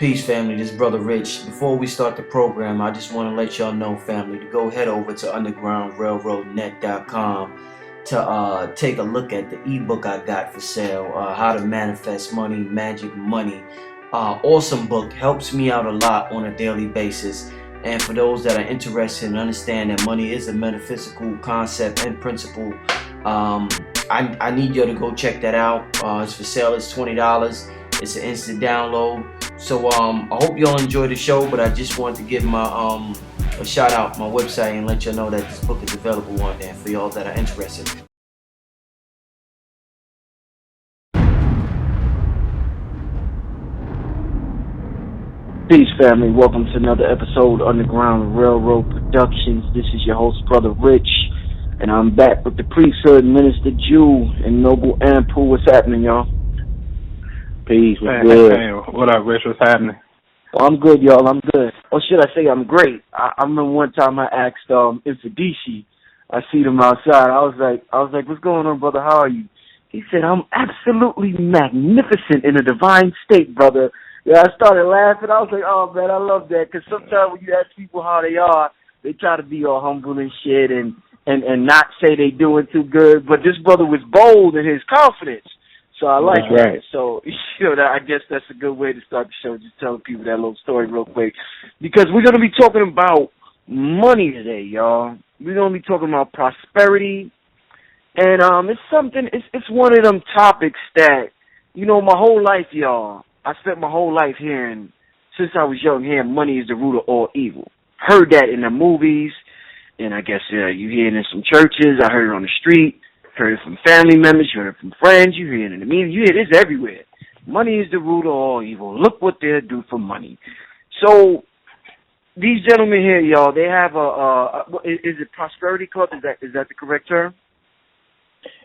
Peace, family. This is Brother Rich. Before we start the program, I just want to let y'all know, family, to go head over to undergroundrailroadnet.com to take a look at the ebook I got for sale, How to Manifest Money, Magic Money. Awesome book. Helps me out a lot on a daily basis. And for those that are interested and understand that money is a metaphysical concept and principle, I need you to go check that out. It's for sale. It's $20. It's an instant download. So I hope y'all enjoy the show, but I just wanted to give my a shout out my website and let y'all know that this book is available on there for y'all that are interested. Peace, family. Welcome to another episode of Underground Railroad Productions. This is your host, Brother Rich, and I'm back with the priesthood minister Ju and Noble Anpu. What's happening, y'all? Peace. What's good? Hey, what up, Rich? What's happening? Well, I'm good, y'all. I'm good. Or should I say I'm great? I remember one time I asked Infadishi. I see him outside. I was like, what's going on, brother? How are you? He said, I'm absolutely magnificent in a divine state, brother. Yeah, I started laughing. I was like, oh, man, I love that. Because sometimes when you ask people how they are, they try to be all humble and shit and not say they doing too good. But this brother was bold in his confidence. So I like that. Right. So, I guess that's a good way to start the show, just telling people that little story real quick. Because we're going to be talking about money today, y'all. We're going to be talking about prosperity. And it's one of them topics that, my whole life, y'all, I spent my whole life hearing, since I was young, hearing money is the root of all evil. Heard that in the movies, and I guess you hear it in some churches. I heard it on the street. Heard it from family members, you heard it from friends, you hear it in the media, you hear this everywhere. Money is the root of all evil. Look what they'll do for money. So, these gentlemen here, y'all, they have is it Prosperity Club? Is that the correct term?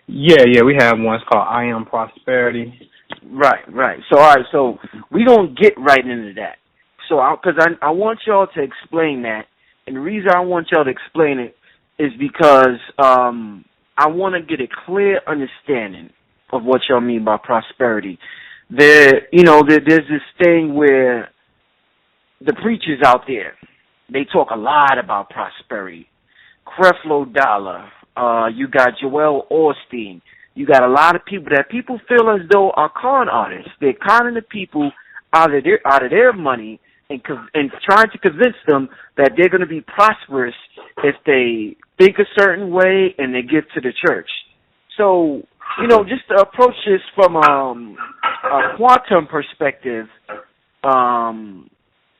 Yeah, we have one. It's called I Am Prosperity. Right. So, all right, so we gonna get right into that. So, because I want y'all to explain that, and the reason I want y'all to explain it is because, I want to get a clear understanding of what y'all mean by prosperity. There's this thing where the preachers out there, they talk a lot about prosperity. Creflo Dollar, you got Joel Osteen, you got a lot of people that people feel as though are con artists. They're conning the people out of their money and trying to convince them that they're going to be prosperous if they think a certain way and they give to the church. So, just to approach this from a quantum perspective, I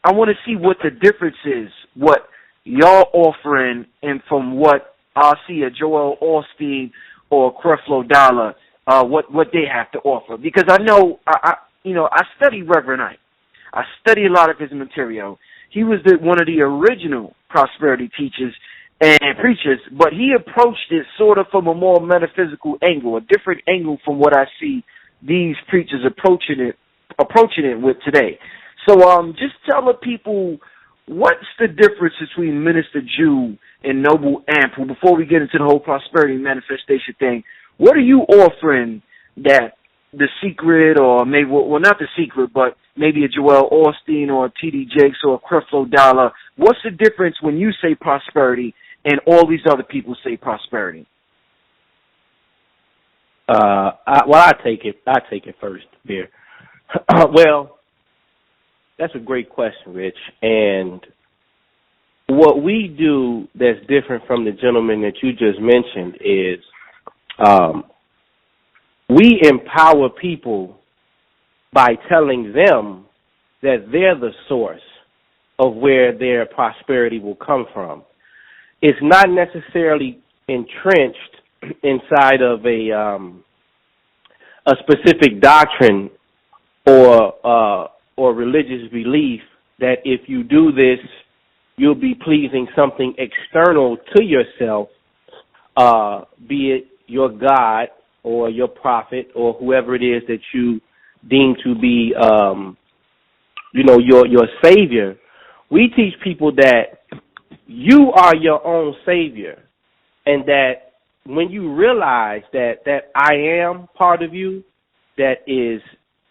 want to see what the difference is, what y'all offering, and from what I'll see a Joel Osteen or Creflo Dollar, what they have to offer. Because I know, I study Reverend Ike. I study a lot of his material. He was one of the original prosperity teachers and preachers, but he approached it sort of from a more metaphysical angle, a different angle from what I see these preachers approaching it with today. So just tell the people, what's the difference between Minister Ju and Noble Anpu before we get into the whole prosperity manifestation thing? What are you offering that the secret, or maybe, well, not the secret, but maybe a Joel Osteen or a T.D. Jakes or a Creflo Dollar? What's the difference when you say prosperity and all these other people say prosperity? I take it first, Beer. Well, that's a great question, Rich. And what we do that's different from the gentleman that you just mentioned is we empower people by telling them that they're the source of where their prosperity will come from. It's not necessarily entrenched inside of a specific doctrine or religious belief that if you do this, you'll be pleasing something external to yourself, be it your God or your prophet or whoever it is that you deem to be, your savior. We teach people that you are your own savior, and that when you realize that I am part of you that is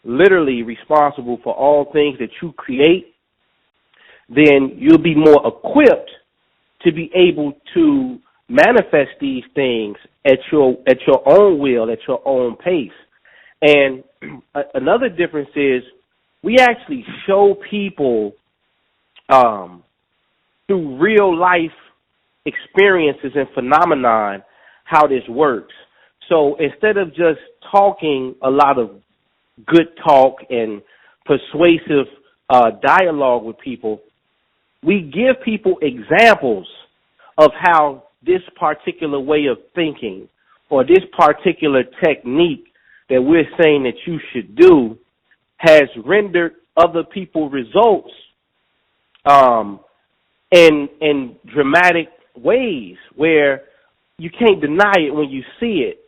literally responsible for all things that you create, then you'll be more equipped to be able to manifest these things at your own will, at your own pace. And another difference is we actually show people through real life experiences and phenomenon how this works. So instead of just talking a lot of good talk and persuasive dialogue with people, we give people examples of how this particular way of thinking or this particular technique that we're saying that you should do has rendered other people results in dramatic ways where you can't deny it when you see it,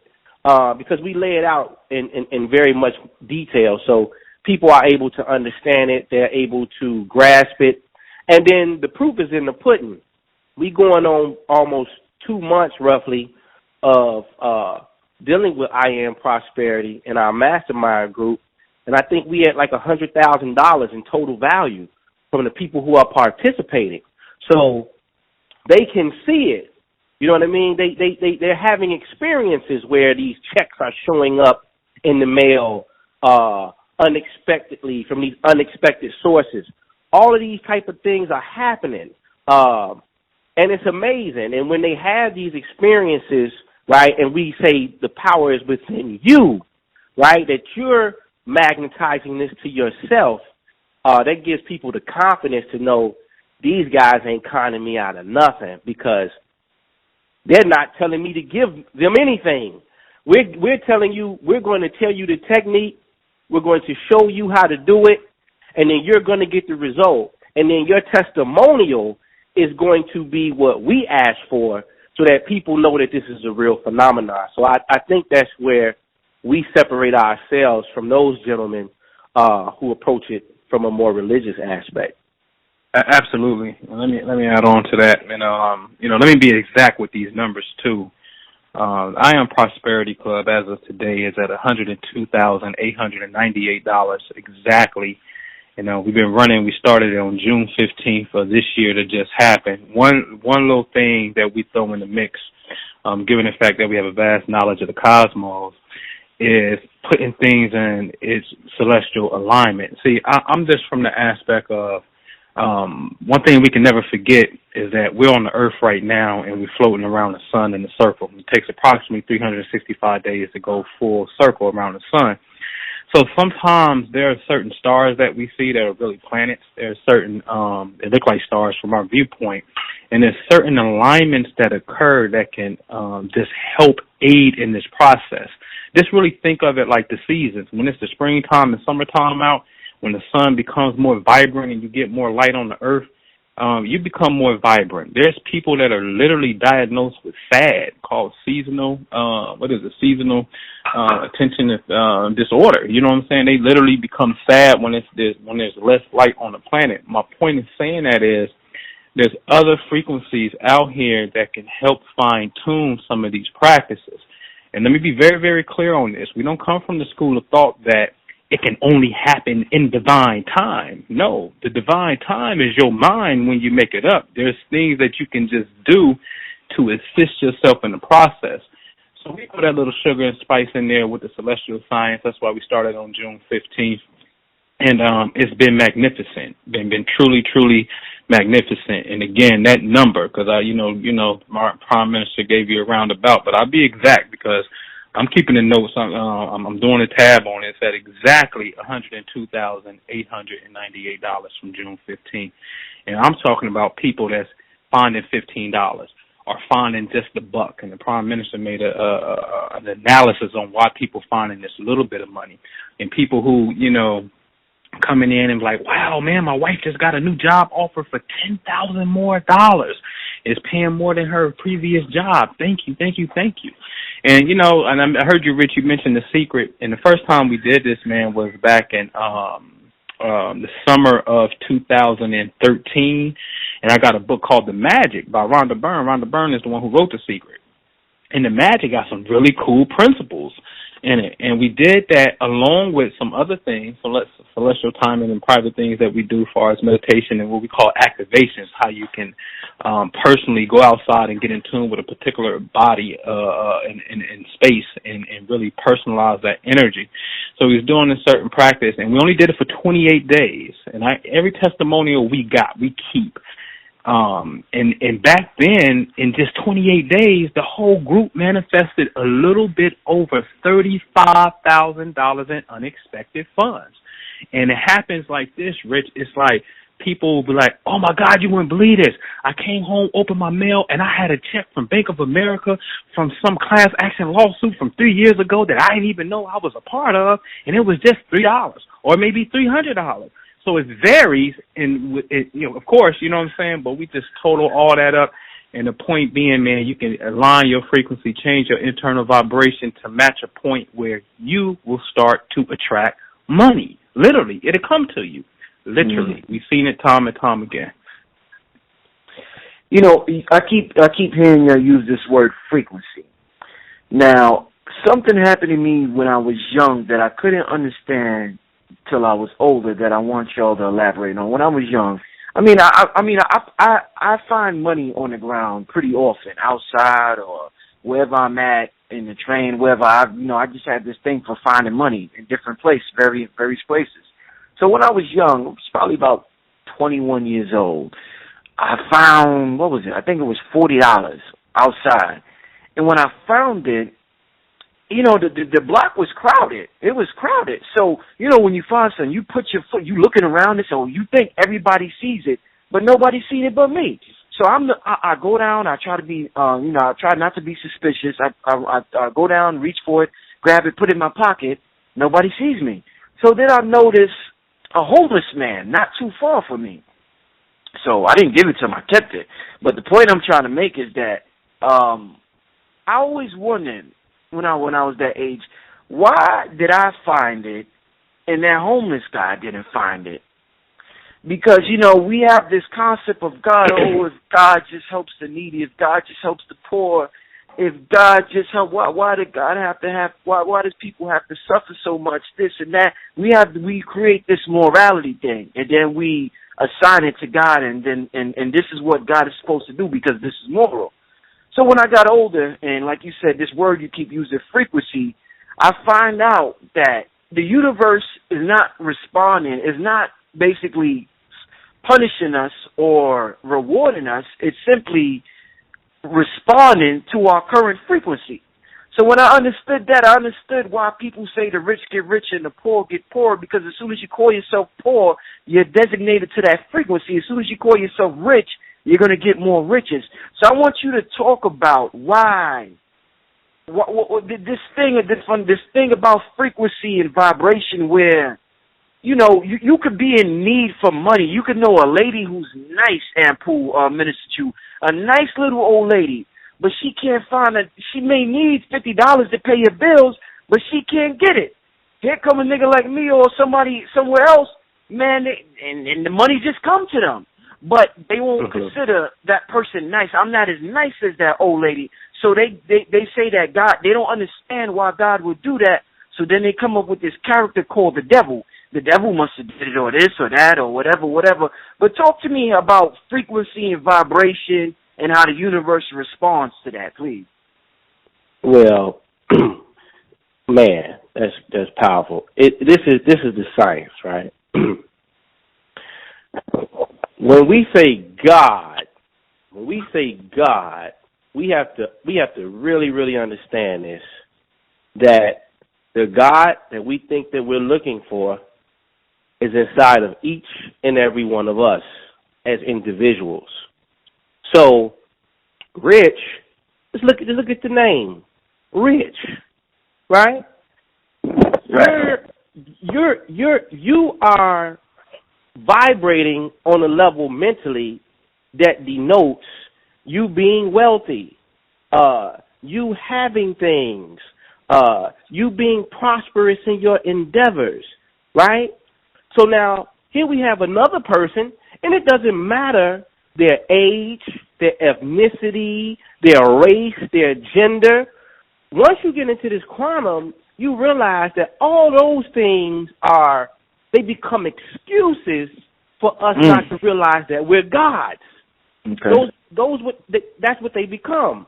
because we lay it out in very much detail. So people are able to understand it. They're able to grasp it. And then the proof is in the pudding. We going on almost 2 months roughly of dealing with I Am Prosperity in our mastermind group. And I think we had like $100,000 in total value from the people who are participating. So they can see it. You know what I mean? They're having experiences where these checks are showing up in the mail unexpectedly from these unexpected sources. All of these type of things are happening. And it's amazing. And when they have these experiences, right, and we say the power is within you, right, that you're magnetizing this to yourself, that gives people the confidence to know these guys ain't conning me out of nothing, because they're not telling me to give them anything. We're telling you, we're going to tell you the technique, we're going to show you how to do it, and then you're going to get the result. And then your testimonial is going to be what we ask for, so that people know that this is a real phenomenon. So I think that's where we separate ourselves from those gentlemen who approach it from a more religious aspect. Absolutely. Let me add on to that, and let me be exact with these numbers too. I Am Prosperity Club as of today is at $102,898 exactly. We've been running. We started it on June 15th of this year that just happened. One little thing that we throw in the mix, given the fact that we have a vast knowledge of the cosmos, is putting things in its celestial alignment. See, I'm just from the aspect of one thing we can never forget is that we're on the earth right now and we're floating around the sun in a circle. It takes approximately 365 days to go full circle around the sun. So sometimes there are certain stars that we see that are really planets. There are certain, they look like stars from our viewpoint. And there's certain alignments that occur that can just help aid in this process. Just really think of it like the seasons. When it's the springtime and summertime out, when the sun becomes more vibrant and you get more light on the earth, you become more vibrant. There's people that are literally diagnosed with SAD, called seasonal attention disorder. You know what I'm saying? They literally become sad when there's less light on the planet. My point in saying that is there's other frequencies out here that can help fine-tune some of these practices. And let me be very, very clear on this. We don't come from the school of thought that it can only happen in divine time. No, the divine time is your mind when you make it up. There's things that you can just do to assist yourself in the process. So we put that little sugar and spice in there with the celestial science. That's why we started on June 15th. And it's been magnificent, been truly, truly magnificent. And again, that number, because my Prime Minister gave you a roundabout, but I'll be exact because I'm keeping the notes. I'm doing a tab on it. It's at exactly $102,898 from June 15th. And I'm talking about people that's finding $15 or finding just the buck. And the Prime Minister made an analysis on why people finding this little bit of money. And people who, coming in and like, wow, man, my wife just got a new job offer for $10,000 more. It's paying more than her previous job. Thank you. And, and I heard you, Rich, you mentioned The Secret. And the first time we did this, man, was back in the summer of 2013. And I got a book called The Magic by Rhonda Byrne. Rhonda Byrne is the one who wrote The Secret. And The Magic got some really cool principles in it. And we did that along with some other things, celestial timing and private things that we do as far as meditation and what we call activations, how you can personally go outside and get in tune with a particular body in space and really personalize that energy. So we was doing a certain practice, and we only did it for 28 days. And every testimonial we keep. And back then, in just 28 days, the whole group manifested a little bit over $35,000 in unexpected funds. And it happens like this, Rich. It's like people will be like, oh, my God, you wouldn't believe this. I came home, opened my mail, and I had a check from Bank of America from some class action lawsuit from 3 years ago that I didn't even know I was a part of, and it was just $3 or maybe $300. So it varies, and of course, you know what I'm saying, but we just total all that up. And the point being, man, you can align your frequency, change your internal vibration to match a point where you will start to attract money. Literally, it'll come to you. Literally. We've seen it time and time again. You know, I keep hearing you use this word frequency. Now, something happened to me when I was young that I couldn't understand till I was older that I want y'all to elaborate on. When I was young, I find money on the ground pretty often, outside or wherever I'm at, in the train, wherever I just had this thing for finding money in different places, various places. So when I was young, I was probably about 21 years old, I found, what was it? I think it was $40 outside. And when I found it, you know, the block was crowded. It was crowded. So, you know, when you find something, you put your foot, you looking around it, so you think everybody sees it, but nobody seen it but me. So I go down, I try to be, I try not to be suspicious. I go down, reach for it, grab it, put it in my pocket. Nobody sees me. So then I notice a homeless man not too far from me. So I didn't give it to him, I kept it. But the point I'm trying to make is that I always wondered when I was that age, why did I find it and that homeless guy didn't find it? Because, you know, we have this concept of God, if God just helps the needy, if God just helps the poor, if God just helps, why does people have to suffer so much, this and that? We create this morality thing, and then we assign it to God, and this is what God is supposed to do because this is moral. So when I got older, and like you said, this word you keep using, frequency, I find out that the universe is not responding, is not basically punishing us or rewarding us. It's simply responding to our current frequency. So when I understood that, I understood why people say the rich get richer and the poor get poorer, because as soon as you call yourself poor, you're designated to that frequency. As soon as you call yourself rich, you're going to get more riches. So I want you to talk about why this thing about frequency and vibration where, you know, you could be in need for money. You could know a lady who's nice, Anpu, Minister Ju, a nice little old lady, but she can't find she may need $50 to pay your bills, but she can't get it. Here come a nigga like me or somebody somewhere else, man, and the money just come to them. But they won't consider that person nice. I'm not as nice as that old lady. So they say that God, they don't understand why God would do that. So then they come up with this character called the devil. The devil must have did it or this or that or whatever. But talk to me about frequency and vibration and how the universe responds to that, please. Well, man, that's powerful. This is the science, right? When we say God, we have to really, really understand this, that the God that we think that we're looking for is inside of each and every one of us as individuals. So, Rich, just look at the name, Rich, right? You are vibrating on a level mentally that denotes you being wealthy, you having things, you being prosperous in your endeavors, right? So now, here we have another person, and it doesn't matter their age, their ethnicity, their race, their gender. Once you get into this quantum, you realize that all those things they become excuses for us not to realize that we're gods. Okay. That's what they become.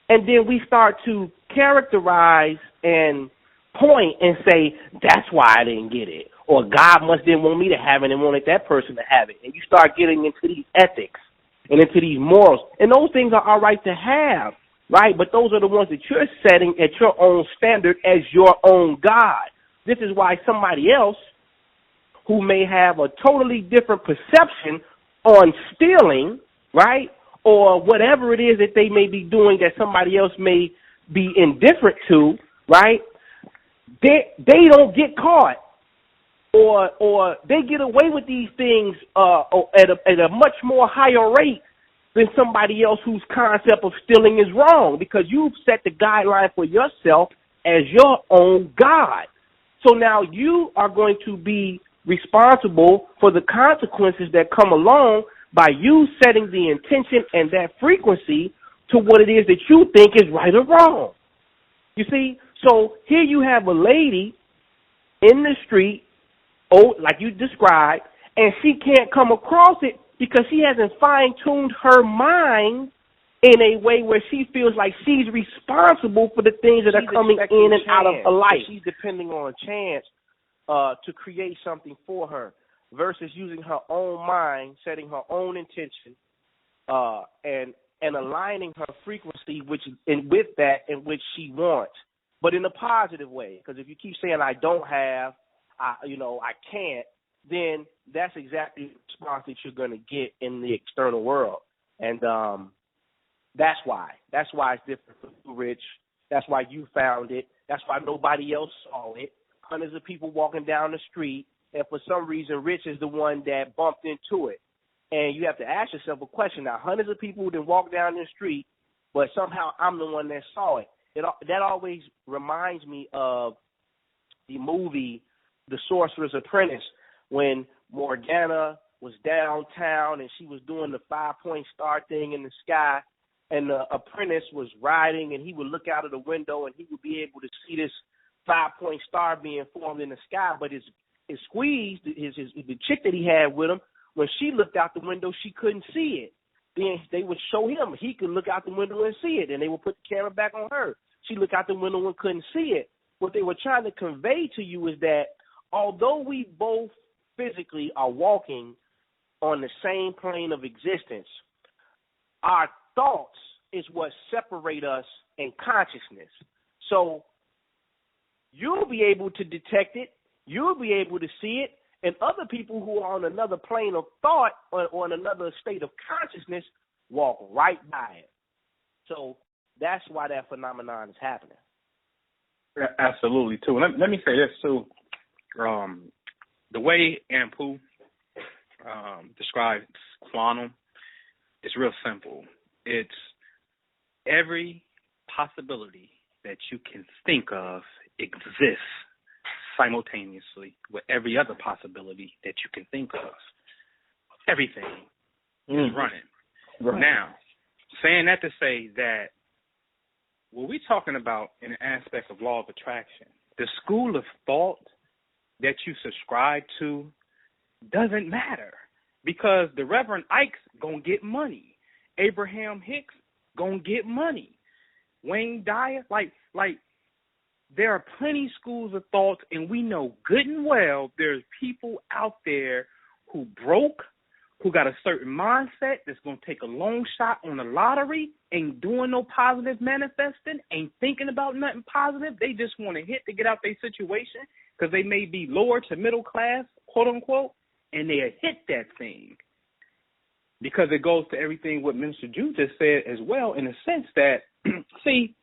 And then we start to characterize and point and say, that's why I didn't get it. Or God must didn't want me to have it and wanted that person to have it. And you start getting into these ethics and into these morals. And those things are all right to have, right? But those are the ones that you're setting at your own standard as your own God. This is why somebody else who may have a totally different perception on stealing, right, or whatever it is that they may be doing that somebody else may be indifferent to, right, they don't get caught, or they get away with these things at a much more higher rate than somebody else whose concept of stealing is wrong, because you've set the guideline for yourself as your own God. So now you are going to be responsible for the consequences that come along by you setting the intention and that frequency to what it is that you think is right or wrong. You see? So here you have a lady in the street, like you described, and she can't come across it because she hasn't fine-tuned her mind in a way where she feels like she's responsible for the things that are coming in and out of her life. She's depending on chance to create something for her versus using her own mind, setting her own intention, and aligning her frequency with that in which she wants, but in a positive way. Because if you keep saying I don't have, I can't, then that's exactly the response that you're going to get in the external world. And that's why it's different for you, Rich. That's why you found it. That's why nobody else saw it. Hundreds of people walking down the street, and for some reason, Rich is the one that bumped into it. And you have to ask yourself a question. Now, hundreds of people didn't walk down the street, but somehow I'm the one that saw it. That always reminds me of the movie The Sorcerer's Apprentice, when Morgana was downtown and she was doing the 5-point star thing in the sky, and the apprentice was riding, and he would look out of the window and he would be able to see this 5-point star being formed in the sky. But his squeeze, the chick that he had with him, when she looked out the window, she couldn't see it. Then they would show him he could look out the window and see it, and they would put the camera back on her. She looked out the window and couldn't see it. What they were trying to convey to you is that although we both physically are walking on the same plane of existence, our thoughts is what separate us in consciousness. So you'll be able to detect it, you'll be able to see it, and other people who are on another plane of thought or in another state of consciousness walk right by it. So that's why that phenomenon is happening. Absolutely, too. Let me say this, too. The way Anpu describes quantum is real simple. It's every possibility that you can think of exists simultaneously with every other possibility that you can think of. Everything is running. Right. Now, saying that to say that what we're talking about in the aspect of law of attraction, the school of thought that you subscribe to doesn't matter, because the Reverend Ike's going to get money. Abraham Hicks going to get money. Wayne Dyer, like there are plenty schools of thought, and we know good and well there's people out there who broke, who got a certain mindset that's going to take a long shot on the lottery, ain't doing no positive manifesting, ain't thinking about nothing positive. They just want to hit to get out their situation because they may be lower to middle class, quote unquote, and they hit that thing. Because it goes to everything what Minister Ju just said as well, in the sense that, see,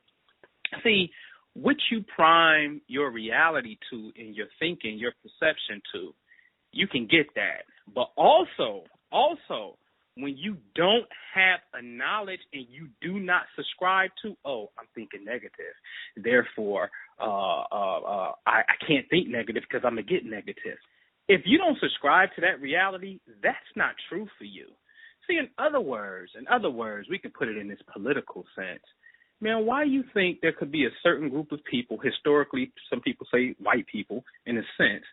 what you prime your reality to in your thinking, your perception to, you can get that. But also, when you don't have a knowledge and you do not subscribe to, I'm thinking negative, therefore I can't think negative because I'm going to get negative. If you don't subscribe to that reality, that's not true for you. See, in other words, we can put it in this political sense. man, why do you think there could be a certain group of people, historically, some people say white people, in a sense,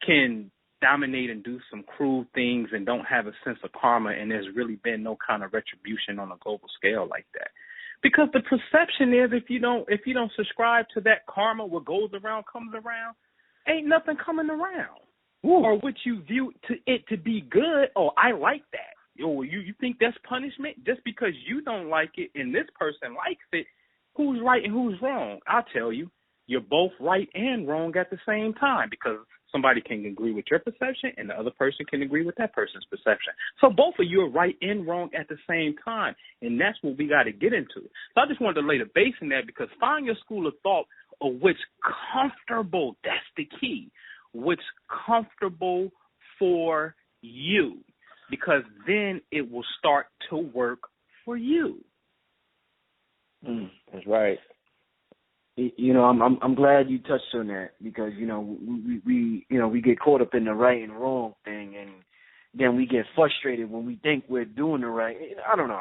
can dominate and do some cruel things and don't have a sense of karma, and there's really been no kind of retribution on a global scale like that? Because the perception is if you don't subscribe to that karma, what goes around comes around, ain't nothing coming around. Ooh. Or what you view it to be good, oh, I like that. Yo, you think that's punishment? Just because you don't like it and this person likes it, who's right and who's wrong? I'll tell you, you're both right and wrong at the same time, because somebody can agree with your perception and the other person can agree with that person's perception. So both of you are right and wrong at the same time, and that's what we got to get into. So I just wanted to lay the base in that, because find your school of thought of which comfortable, that's the key, which comfortable for you, because then it will start to work for you. That's right. You know, I'm glad you touched on that, because we get caught up in the right and wrong thing, and then we get frustrated when we think we're doing the right. I don't know.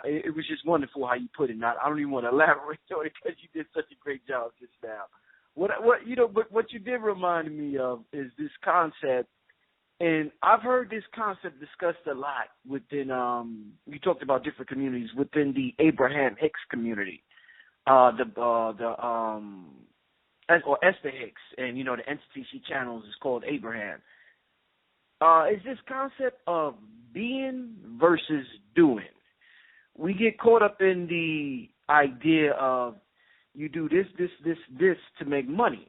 It was just wonderful how you put it. I don't even want to elaborate on it, because you did such a great job just now. But what you did remind me of is this concept, and I've heard this concept discussed a lot within. You talked about different communities within the Abraham Hicks community. Or Esther Hicks, and the entity she channels is called Abraham. Is this concept of being versus doing? We get caught up in the idea of you do this to make money.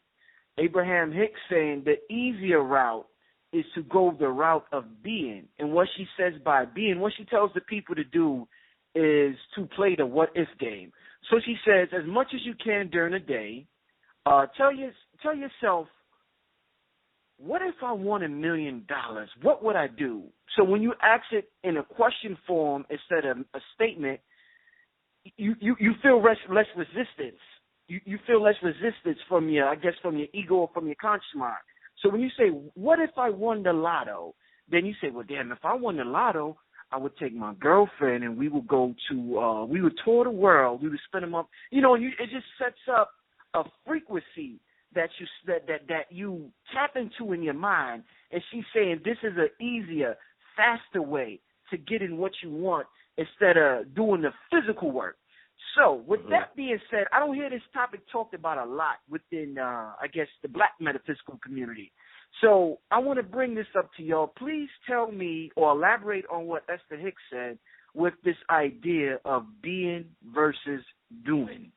Abraham Hicks saying the easier route is to go the route of being, and what she says by being, what she tells the people to do is to play the what if game. So she says, as much as you can during the day, tell yourself, what if I won $1 million? What would I do? So when you ask it in a question form instead of a statement, you feel less resistance. You feel less resistance from your ego or from your conscious mind. So when you say, what if I won the lotto? Then you say, well, damn, if I won the lotto, I would take my girlfriend and we would go to, we would tour the world. We would spend a month, it just sets up a frequency that you tap into in your mind. And she's saying this is an easier, faster way to get in what you want instead of doing the physical work. So with that being said, I don't hear this topic talked about a lot within, the Black metaphysical community. So I want to bring this up to y'all. Please tell me or elaborate on what Esther Hicks said with this idea of being versus doing.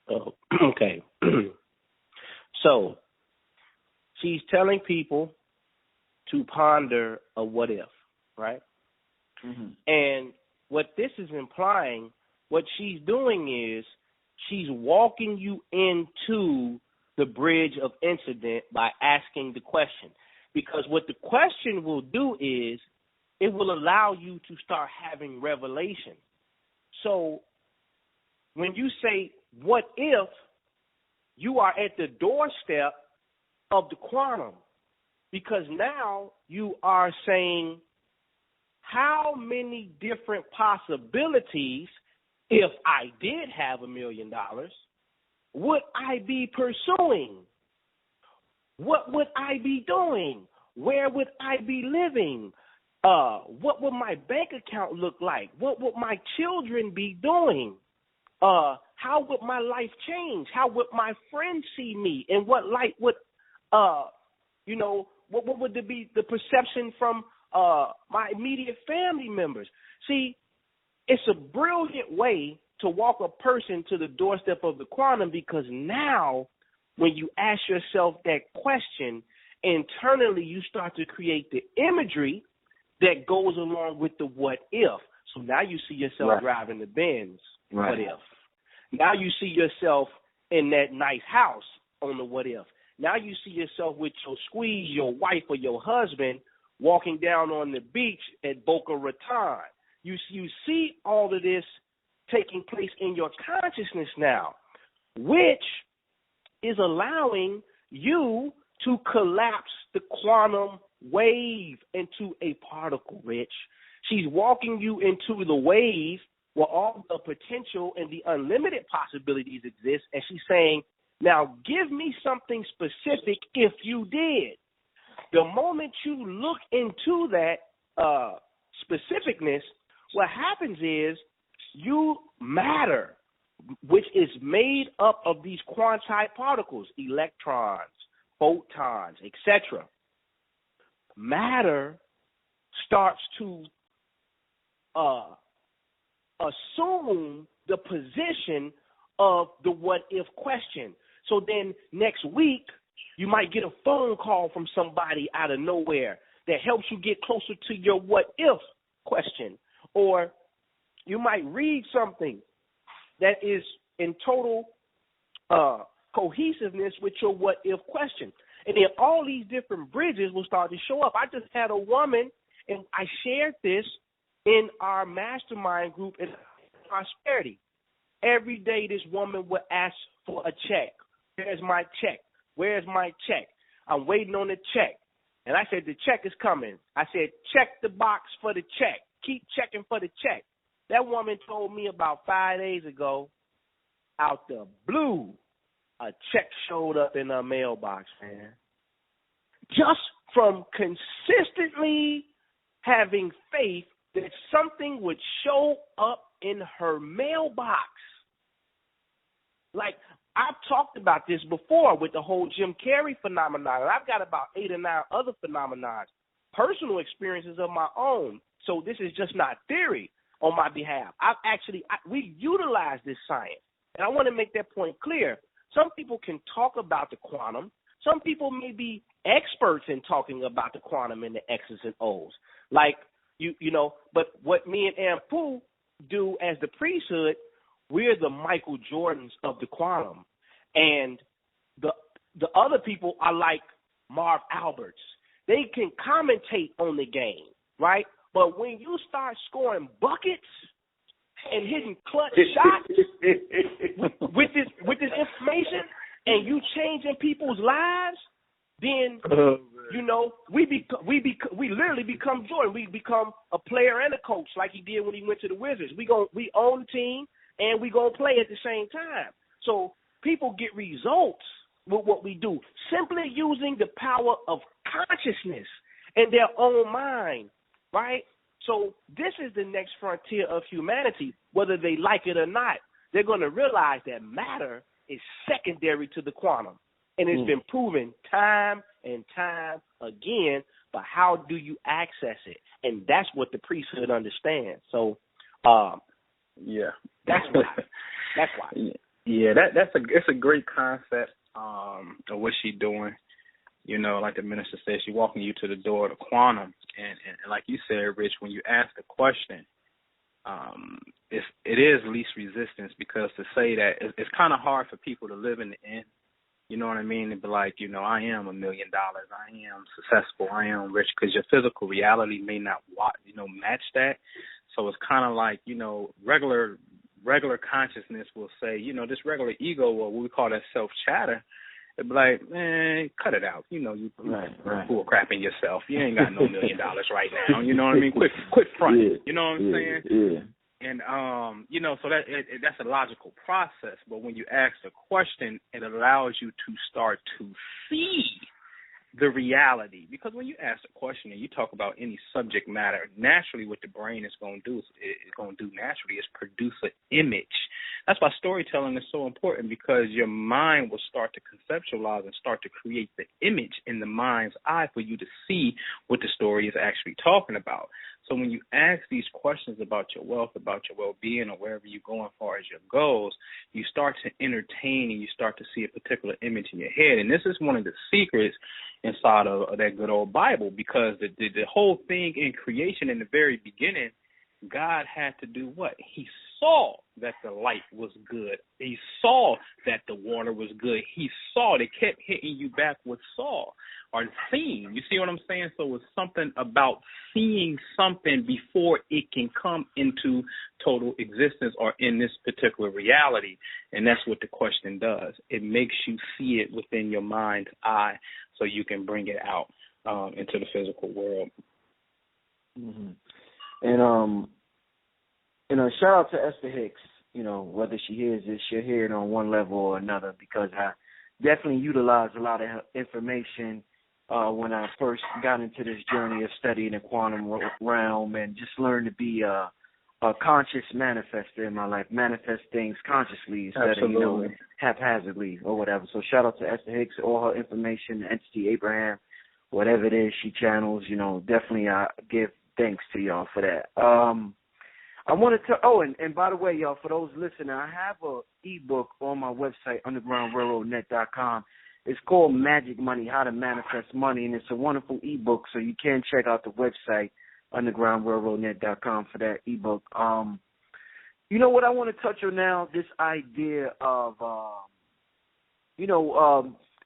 Oh, okay. So she's telling people to ponder a what if, right? Mm-hmm. And what this is implying, what she's doing is she's walking you into the bridge of incident by asking the question. Because what the question will do is it will allow you to start having revelation. So when you say, what if, you are at the doorstep of the quantum, because now you are saying, how many different possibilities, if I did have $1 million, would I be pursuing? What would I be doing? Where would I be living? What would my bank account look like? What would my children be doing? How would my life change? How would my friends see me? And what light would, what would be the perception from my immediate family members? See, it's a brilliant way to walk a person to the doorstep of the quantum, because now when you ask yourself that question, internally you start to create the imagery that goes along with the what if. So now you see yourself driving the Benz, what if. Now you see yourself in that nice house on the what if. Now you see yourself with your squeeze, your wife or your husband walking down on the beach at Boca Raton. You see all of this taking place in your consciousness now, which is allowing you to collapse the quantum wave into a particle, Rich. She's walking you into the wave where all the potential and the unlimited possibilities exist. And she's saying, now give me something specific if you did. The moment you look into that specificness, what happens is you matter, which is made up of these quantized particles, electrons, photons, etc. Matter starts to assume the position of the what-if question. So then next week, you might get a phone call from somebody out of nowhere that helps you get closer to your what-if question. Or you might read something that is in total cohesiveness with your what-if question. And then all these different bridges will start to show up. I just had a woman, and I shared this in our mastermind group in Prosperity. Every day this woman would ask for a check. Where's my check? Where's my check? I'm waiting on the check. And I said, the check is coming. I said, check the box for the check. Keep checking for the check. That woman told me about 5 days ago, out the blue, a check showed up in her mailbox, man. Just from consistently having faith that something would show up in her mailbox. Like, I've talked about this before with the whole Jim Carrey phenomenon, and I've got about 8 or 9 other phenomena, personal experiences of my own. So this is just not theory on my behalf. We utilize this science, and I want to make that point clear. Some people can talk about the quantum. Some people may be experts in talking about the quantum and the X's and O's. Like, you know, but what me and Anpu do as the priesthood, we're the Michael Jordans of the quantum. And the other people are like Marv Alberts. They can commentate on the game, right? But when you start scoring buckets and hitting clutch shots with this information, and you changing people's lives, then you know we literally become Jordan. We become a player and a coach, like he did when he went to the Wizards. We own the team and we gonna play at the same time. So people get results with what we do simply using the power of consciousness and their own mind, right? So this is the next frontier of humanity, whether they like it or not. They're going to realize that matter is secondary to the quantum. And it's been proven time and time again, but how do you access it? And that's what the priesthood understands. So, yeah, that's why. That's why. Yeah, it's a great concept of what she's doing. You know, like the minister said, she's walking you to the door of the quantum. And like you said, Rich, when you ask a question, it is least resistance, because to say that it's kind of hard for people to live in the end. You know what I mean? To be like, you know, I am $1 million. I am successful. I am rich, because your physical reality may not, match that. So it's kind of like, you know, regular consciousness will say, you know, this regular ego, or what we call that self-chatter, it'd be like, man, cut it out. You know, you bull crapping yourself. You ain't got no $1 million right now. You know what I mean? Quit front. Yeah. You know what I'm saying? Yeah. And you know, so that's a logical process. But when you ask a question, it allows you to start to see the reality. Because when you ask a question and you talk about any subject matter, naturally what the brain is going to do naturally is produce an image. That's why storytelling is so important, because your mind will start to conceptualize and start to create the image in the mind's eye for you to see what the story is actually talking about. So when you ask these questions about your wealth, about your well-being, or wherever you're going as far as your goals, you start to entertain and you start to see a particular image in your head. And this is one of the secrets inside of that good old Bible, because the whole thing in creation in the very beginning, God had to do what? He saw that the light was good. He saw that the water was good. He saw it. It kept hitting you back with saw or seeing. You see what I'm saying? So it's something about seeing something before it can come into total existence or in this particular reality. And that's what the question does. It makes you see it within your mind's eye so you can bring it out into the physical world. Mm-hmm. shout out to Esther Hicks. You know, whether she hears this, she'll hear it on one level or another, because I definitely utilized a lot of her information when I first got into this journey of studying the quantum realm, and just learned to be a conscious manifester in my life, manifest things consciously instead of, you know, haphazardly or whatever. So shout out to Esther Hicks, all her information, the entity Abraham, whatever it is she channels, you know, definitely I give thanks to y'all for that. I wanted to, and by the way, y'all, for those listening, I have a ebook on my website, undergroundrailroadnet.com. It's called Magic Money, How to Manifest Money, and it's a wonderful ebook, so you can check out the website, undergroundrailroadnet.com, for that ebook. You know what I want to touch on now, this idea of,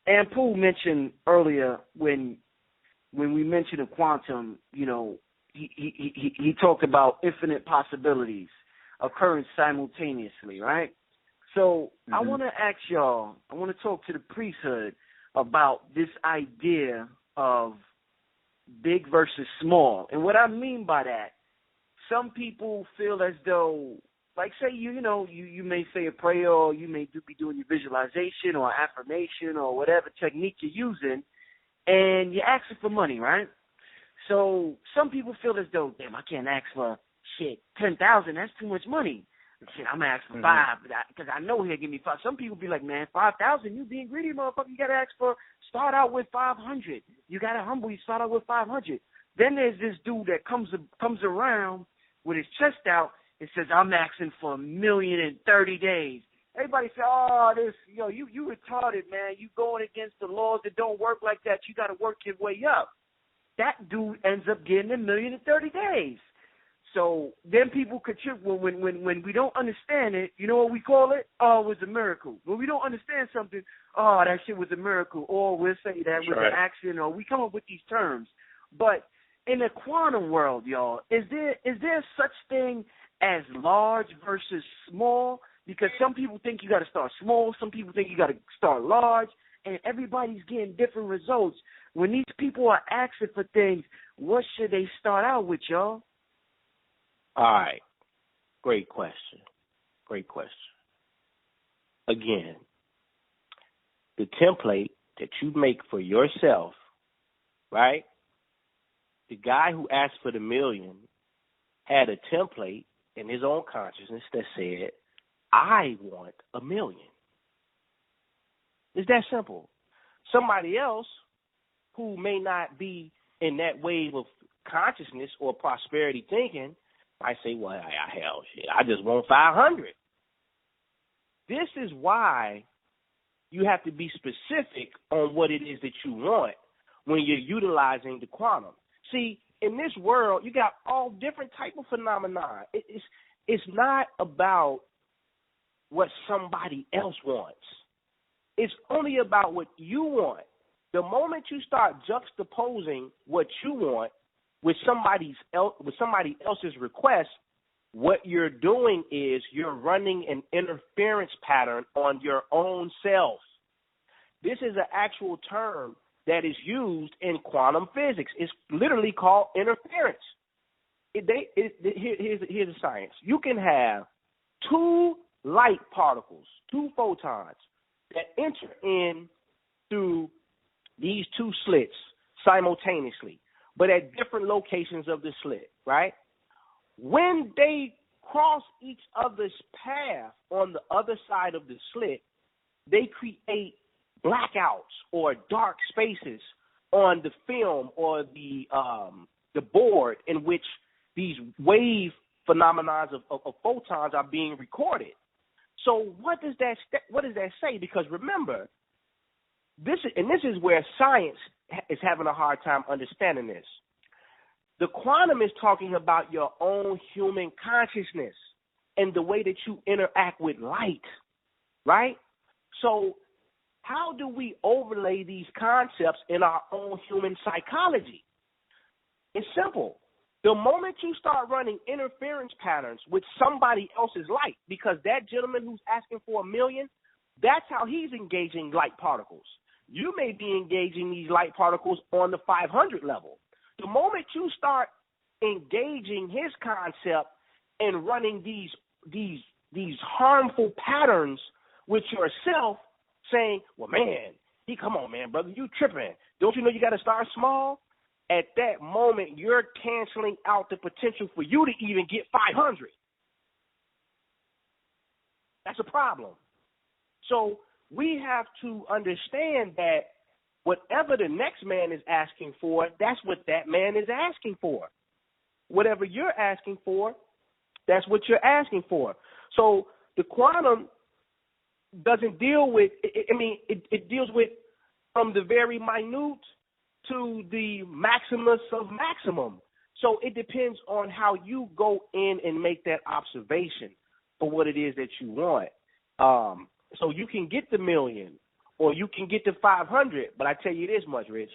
Anpu mentioned earlier when we mentioned the quantum, you know, he talked about infinite possibilities occurring simultaneously, right? So I want to ask y'all, I want to talk to the priesthood about this idea of big versus small. And what I mean by that, some people feel as though, like, say, you may say a prayer, or you may be doing your visualization or affirmation or whatever technique you're using, and you're asking for money, right? So some people feel as though, damn, I can't ask for shit, 10,000, that's too much money. Shit, I'm going to ask for 5, because I know he'll give me 5. Some people be like, man, 5,000, you being greedy, motherfucker. You got to start out with 500. You got to humble, you start out with 500. Then there's this dude that comes around with his chest out and says, I'm asking for $1 million in 30 days. Everybody say, you retarded, man. You going against the laws that don't work like that. You got to work your way up. That dude ends up getting $1 million in 30 days. So then people contribute. When we don't understand it, you know what we call it? Oh, it was a miracle. When we don't understand something, oh, that shit was a miracle. Or we'll say that was an accident, or we come up with these terms. But in the quantum world, y'all, is there such thing as large versus small? Because some people think you got to start small, some people think you got to start large, and everybody's getting different results. When these people are asking for things, what should they start out with, y'all? All right. Great question. Again, the template that you make for yourself, right? The guy who asked for the $1 million had a template in his own consciousness that said, I want $1 million. It's that simple. Somebody else who may not be in that wave of consciousness or prosperity thinking might say, well, hell, shit, I just want 500. This is why you have to be specific on what it is that you want when you're utilizing the quantum. See, in this world, you got all different type of phenomena. It's not about what somebody else wants. It's only about what you want. The moment you start juxtaposing what you want with somebody else's request, what you're doing is you're running an interference pattern on your own self. This is an actual term that is used in quantum physics. It's literally called interference. Here's the science. You can have 2 light particles, 2 photons, that enter in through these 2 slits simultaneously, but at different locations of the slit, right? When they cross each other's path on the other side of the slit, they create blackouts or dark spaces on the film or the board in which these wave phenomena of photons are being recorded. So what does that say? Because remember, this is where science is having a hard time understanding this. The quantum is talking about your own human consciousness and the way that you interact with light, right? So how do we overlay these concepts in our own human psychology? It's simple. The moment you start running interference patterns with somebody else's light, because that gentleman who's asking for $1 million, that's how he's engaging light particles. You may be engaging these light particles on the 500 level. The moment you start engaging his concept and running these harmful patterns with yourself, saying, well, man, come on, man, brother, you tripping. Don't you know you got to start small? At that moment, you're canceling out the potential for you to even get 500. That's a problem. So we have to understand that whatever the next man is asking for, that's what that man is asking for. Whatever you're asking for, that's what you're asking for. So the quantum doesn't deal with, it deals with from the very minute to the maximus of maximum. So it depends on how you go in and make that observation for what it is that you want. So you can get the million or you can get the 500, but I tell you this much, Rich.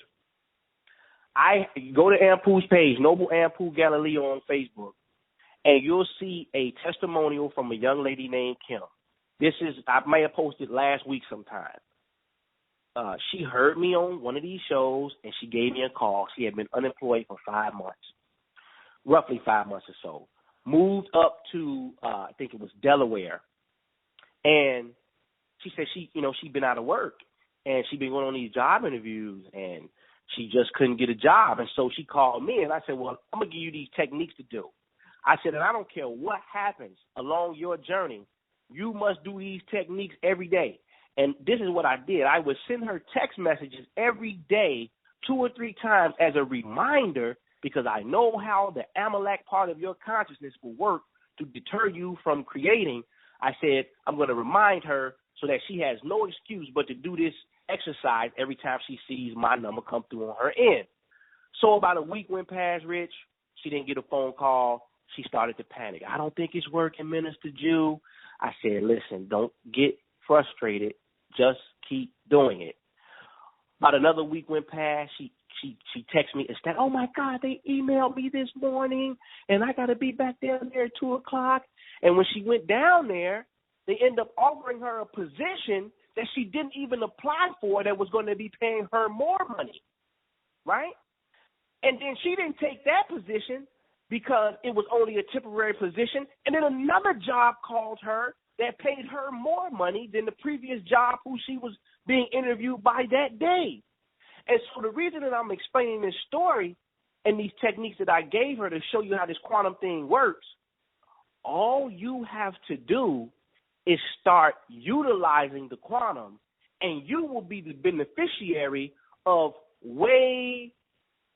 I go to Anpu's page, Noble Anpu Galileo on Facebook, and you'll see a testimonial from a young lady named Kim. I may have posted last week sometime. She heard me on one of these shows, and she gave me a call. She had been unemployed for 5 months, roughly 5 months or so. Moved up to, I think it was Delaware, and she said she'd been out of work, and she'd been going on these job interviews, and she just couldn't get a job. And so she called me, and I said, well, I'm going to give you these techniques to do. I said, and I don't care what happens along your journey, you must do these techniques every day. And this is what I did. I would send her text messages every day, 2 or 3 times as a reminder, because I know how the Amalek part of your consciousness will work to deter you from creating. I said, I'm going to remind her so that she has no excuse but to do this exercise every time she sees my number come through on her end. So about a week went past, Rich. She didn't get a phone call. She started to panic. I don't think it's working, Minister Ju. I said, listen, don't get frustrated. Just keep doing it. About another week went past. She texted me instead, oh, my God, they emailed me this morning, and I got to be back down there at 2 o'clock. And when she went down there, they ended up offering her a position that she didn't even apply for that was going to be paying her more money, right? And then she didn't take that position because it was only a temporary position. And then another job called her that paid her more money than the previous job who she was being interviewed by that day. And so the reason that I'm explaining this story and these techniques that I gave her to show you how this quantum thing works, all you have to do is start utilizing the quantum, and you will be the beneficiary of way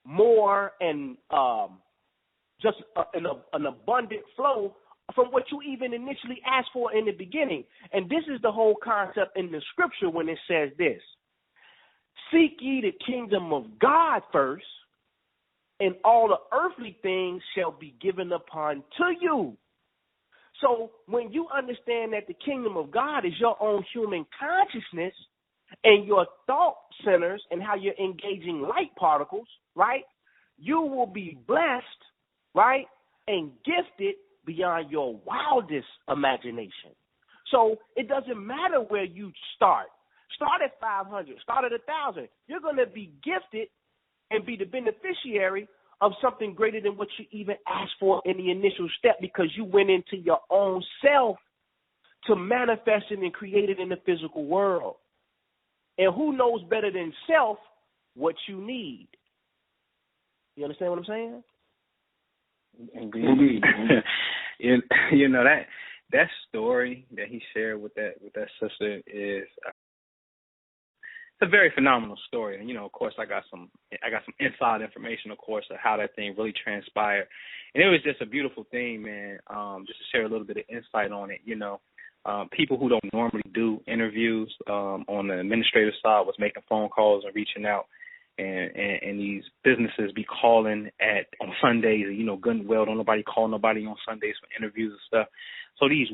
more and just an abundant flow from what you even initially asked for in the beginning. And this is the whole concept in the scripture when it says this: seek ye the kingdom of God first, and all the earthly things shall be given upon to you. So when you understand that the kingdom of God is your own human consciousness and your thought centers and how you're engaging light particles, right, you will be blessed, right, and gifted beyond your wildest imagination. So it doesn't matter where you start. Start at 500, start at 1,000. You're going to be gifted and be the beneficiary of something greater than what you even asked for in the initial step, because you went into your own self to manifest it and create it in the physical world. And who knows better than self what you need? You understand what I'm saying? Indeed. you know, that story that he shared with that sister is it's a very phenomenal story. And, you know, of course, I got some inside information, of course, of how that thing really transpired. And it was just a beautiful thing, man, just to share a little bit of insight on it. You know, people who don't normally do interviews on the administrative side was making phone calls and reaching out. And these businesses be calling on Sundays, and, you know, good and well, don't nobody call nobody on Sundays for interviews and stuff. So these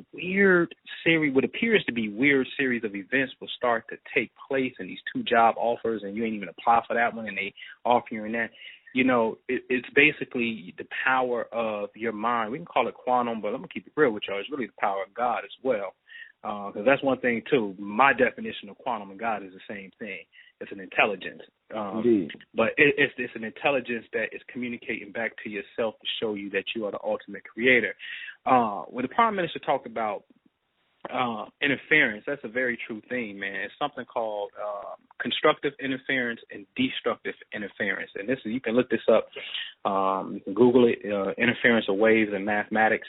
what appears to be weird series of events will start to take place, and these 2 job offers, and you ain't even apply for that one, and they offer you in that. You know, it's basically the power of your mind. We can call it quantum, but I'm going to keep it real with y'all. It's really the power of God as well, because that's one thing, too. My definition of quantum and God is the same thing. It's an intelligence. Indeed. But it's an intelligence that is communicating back to yourself to show you that you are the ultimate creator. When the Prime Minister talked about interference, that's a very true thing, man. It's something called constructive interference and destructive interference. And this, you can look this up. You can Google it, interference of waves in mathematics.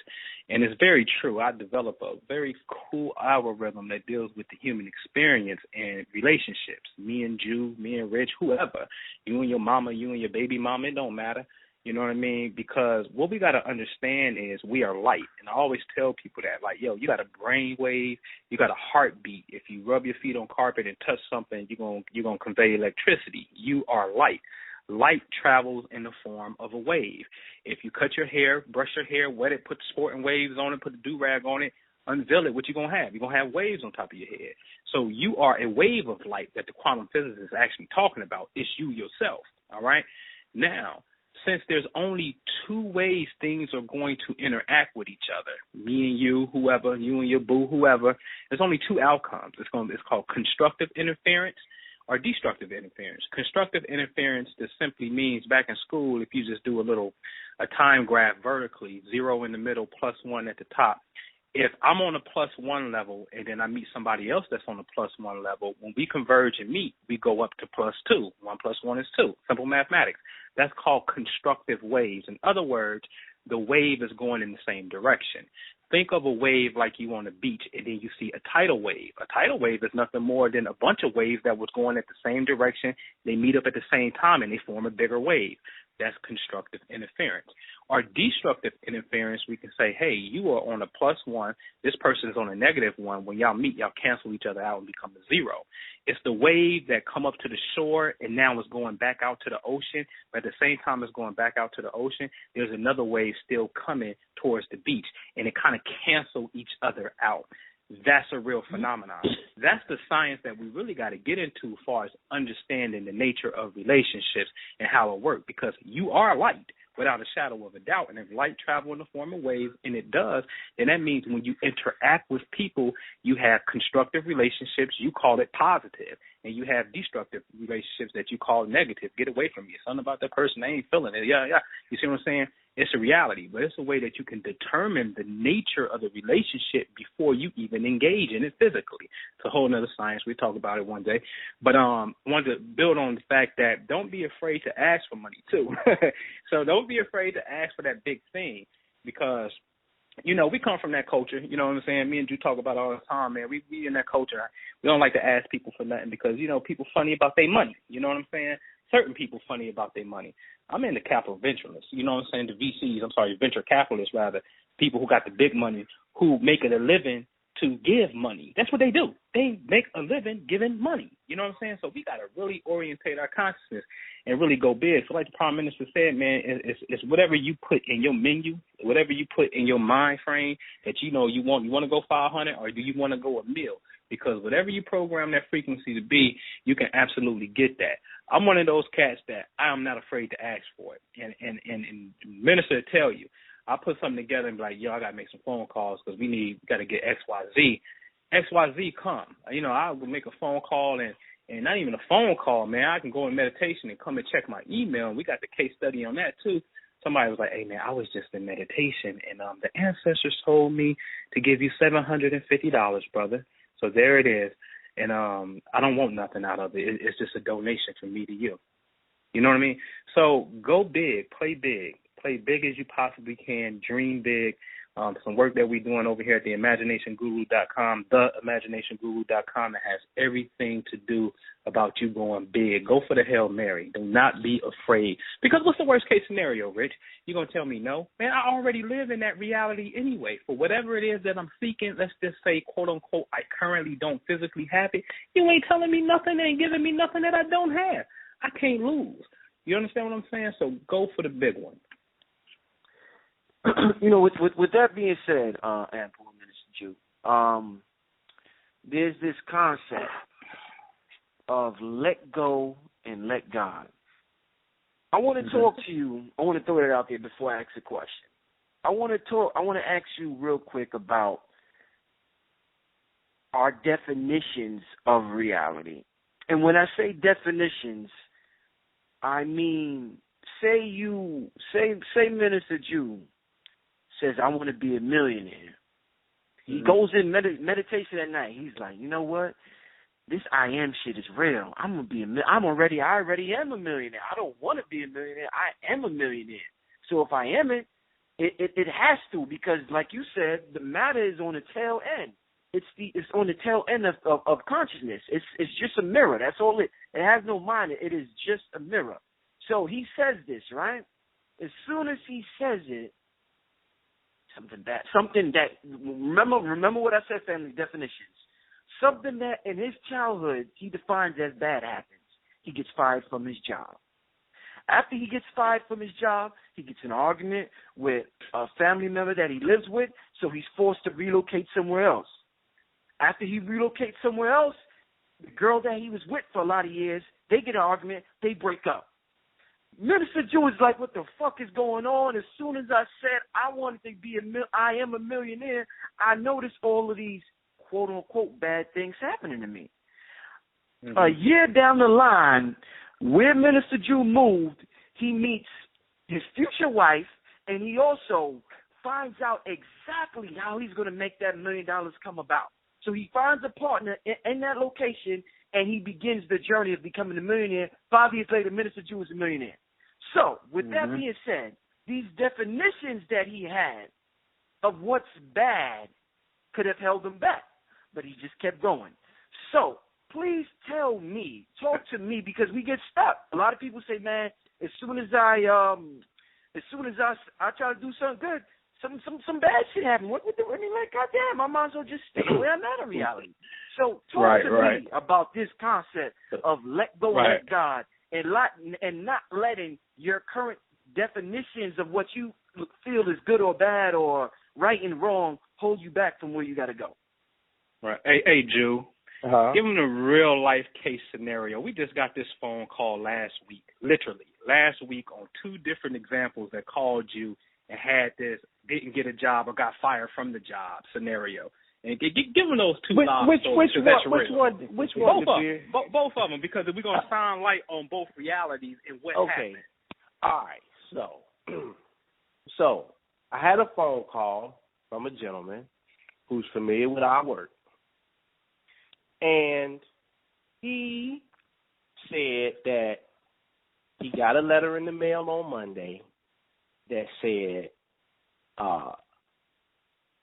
And it's very true. I developed a very cool algorithm that deals with the human experience and relationships. Me and Ju, me and Rich, whoever. You and your mama, you and your baby mama, it don't matter. You know what I mean? Because what we got to understand is we are light. And I always tell people that, like, yo, you got a brain wave, you got a heartbeat. If you rub your feet on carpet and touch something, you're gonna convey electricity. You are light. Light travels in the form of a wave. If you cut your hair, brush your hair, wet it, put sporting waves on it, put the do-rag on it, unveil it, what you going to have? You're going to have waves on top of your head. So you are a wave of light that the quantum physicist is actually talking about. It's you yourself, all right? Now, since there's only two ways things are going to interact with each other, me and you, whoever, you and your boo, whoever, there's only two outcomes. It's called constructive interference or destructive interference. Constructive interference just simply means, back in school, if you just do a time graph vertically, 0 in the middle, +1 at the top, if I'm on a +1 level and then I meet somebody else that's on a +1 level, when we converge and meet, we go up to +2. 1 + 1 is 2. Simple mathematics. That's called constructive waves. In other words, the wave is going in the same direction. Think of a wave like you on a beach, and then you see a tidal wave. A tidal wave is nothing more than a bunch of waves that was going at the same direction. They meet up at the same time, and they form a bigger wave. That's constructive interference. Or destructive interference, we can say, hey, you are on a +1. This person is on a -1. When y'all meet, y'all cancel each other out and become a 0. It's the wave that come up to the shore and now it's going back out to the ocean. But at the same time it's going back out to the ocean, there's another wave still coming towards the beach. And it kind of cancel each other out. That's a real phenomenon. That's the science that we really got to get into as far as understanding the nature of relationships and how it works, because you are light without a shadow of a doubt. And if light travels in the form of waves, and it does, then that means when you interact with people, you have constructive relationships, you call it positive, and you have destructive relationships that you call negative. Get away from me. Something about that person, they ain't feeling it. Yeah. You see what I'm saying? It's a reality, but it's a way that you can determine the nature of the relationship before you even engage in it physically. It's a whole other science. We talk about it one day. But I wanted to build on the fact that don't be afraid to ask for money, too. So don't be afraid to ask for that big thing, because, you know, we come from that culture. You know what I'm saying? Me and Drew talk about it all the time, man. We in that culture. We don't like to ask people for nothing because, you know, people funny about their money. You know what I'm saying? Certain people funny about their money. I'm in the capital venturalists, you know what I'm saying, venture capitalists rather, people who got the big money, who make it a living to give money. That's what they do. They make a living giving money. You know what I'm saying? So we got to really orientate our consciousness and really go big. So like the Prime Minister said, man, it's whatever you put in your menu, whatever you put in your mind frame that you know you want. You want to go 500 or do you want to go a mil? Because whatever you program that frequency to be, you can absolutely get that. I'm one of those cats that I am not afraid to ask for it. And Minister will tell you, I put something together and be like, yo, I got to make some phone calls because we got to get XYZ. XYZ come. You know, I will make a phone call and not even a phone call, man. I can go in meditation and come and check my email. And we got the case study on that, too. Somebody was like, hey, man, I was just in meditation, and the ancestors told me to give you $750, brother. So there it is. And I don't want nothing out of it. It's just a donation from me to you. You know what I mean? So go big, play big. Play big as you possibly can. Dream big. Some work that we're doing over here at the ImaginationGuru.com, theImaginationGuru.com, that has everything to do about you going big. Go for the Hail Mary. Do not be afraid. Because what's the worst case scenario, Rich? You're going to tell me no? Man, I already live in that reality anyway. For whatever it is that I'm seeking, let's just say, quote unquote, I currently don't physically have it. You ain't telling me nothing, ain't giving me nothing that I don't have. I can't lose. You understand what I'm saying? So go for the big one. You know, with that being said, Anpu and Minister Ju, there's this concept of let go and let God. I want to talk to you. I want to throw it out there before I ask a question. I want to ask you real quick about our definitions of reality And when I say definitions, I mean, say Minister Ju says, I want to be a millionaire. He goes in meditation at night. He's like, you know what? This I am shit is real. I already am a millionaire. I don't want to be a millionaire. I am a millionaire. So if I am it has to, because like you said, the matter is on the tail end. It's on the tail end of consciousness. It's just a mirror. That's all it has no mind. It is just a mirror. So he says this, right? As soon as he says it, something that remember what I said, family definitions. Something that in his childhood he defines as bad happens. He gets fired from his job. After he gets fired from his job, he gets in an argument with a family member that he lives with, so he's forced to relocate somewhere else. After he relocates somewhere else, the girl that he was with for a lot of years, they get an argument, they break up. Minister Ju is like, what the fuck is going on? As soon as I said I wanted to be I am a millionaire, I noticed all of these quote-unquote bad things happening to me. Mm-hmm. A year down the line, where Minister Ju moved, he meets his future wife, and he also finds out exactly how he's going to make that $1 million come about. So he finds a partner in that location, and he begins the journey of becoming a millionaire. 5 years later, Minister Ju is a millionaire. So, with that being said, these definitions that he had of what's bad could have held him back, but he just kept going. So, please talk to me, because we get stuck. A lot of people say, man, as soon as I try to do something good, some bad shit happens. What the? I mean, like, goddamn, I might as well just stay where I'm at in reality. So, talk to me about this concept of let go and let God, and not letting your current definitions of what you feel is good or bad or right and wrong hold you back from where you got to go. Right. Hey, Ju. Give them a real life case scenario. We just got this phone call last week, literally last week, on 2 different examples that called you and had this didn't get a job or got fired from the job scenario. And give them those 2 stories. Which one? Both of them, because we're going to shine light on both realities and what happened. All right. So I had a phone call from a gentleman who's familiar with our work. And he said that he got a letter in the mail on Monday that said,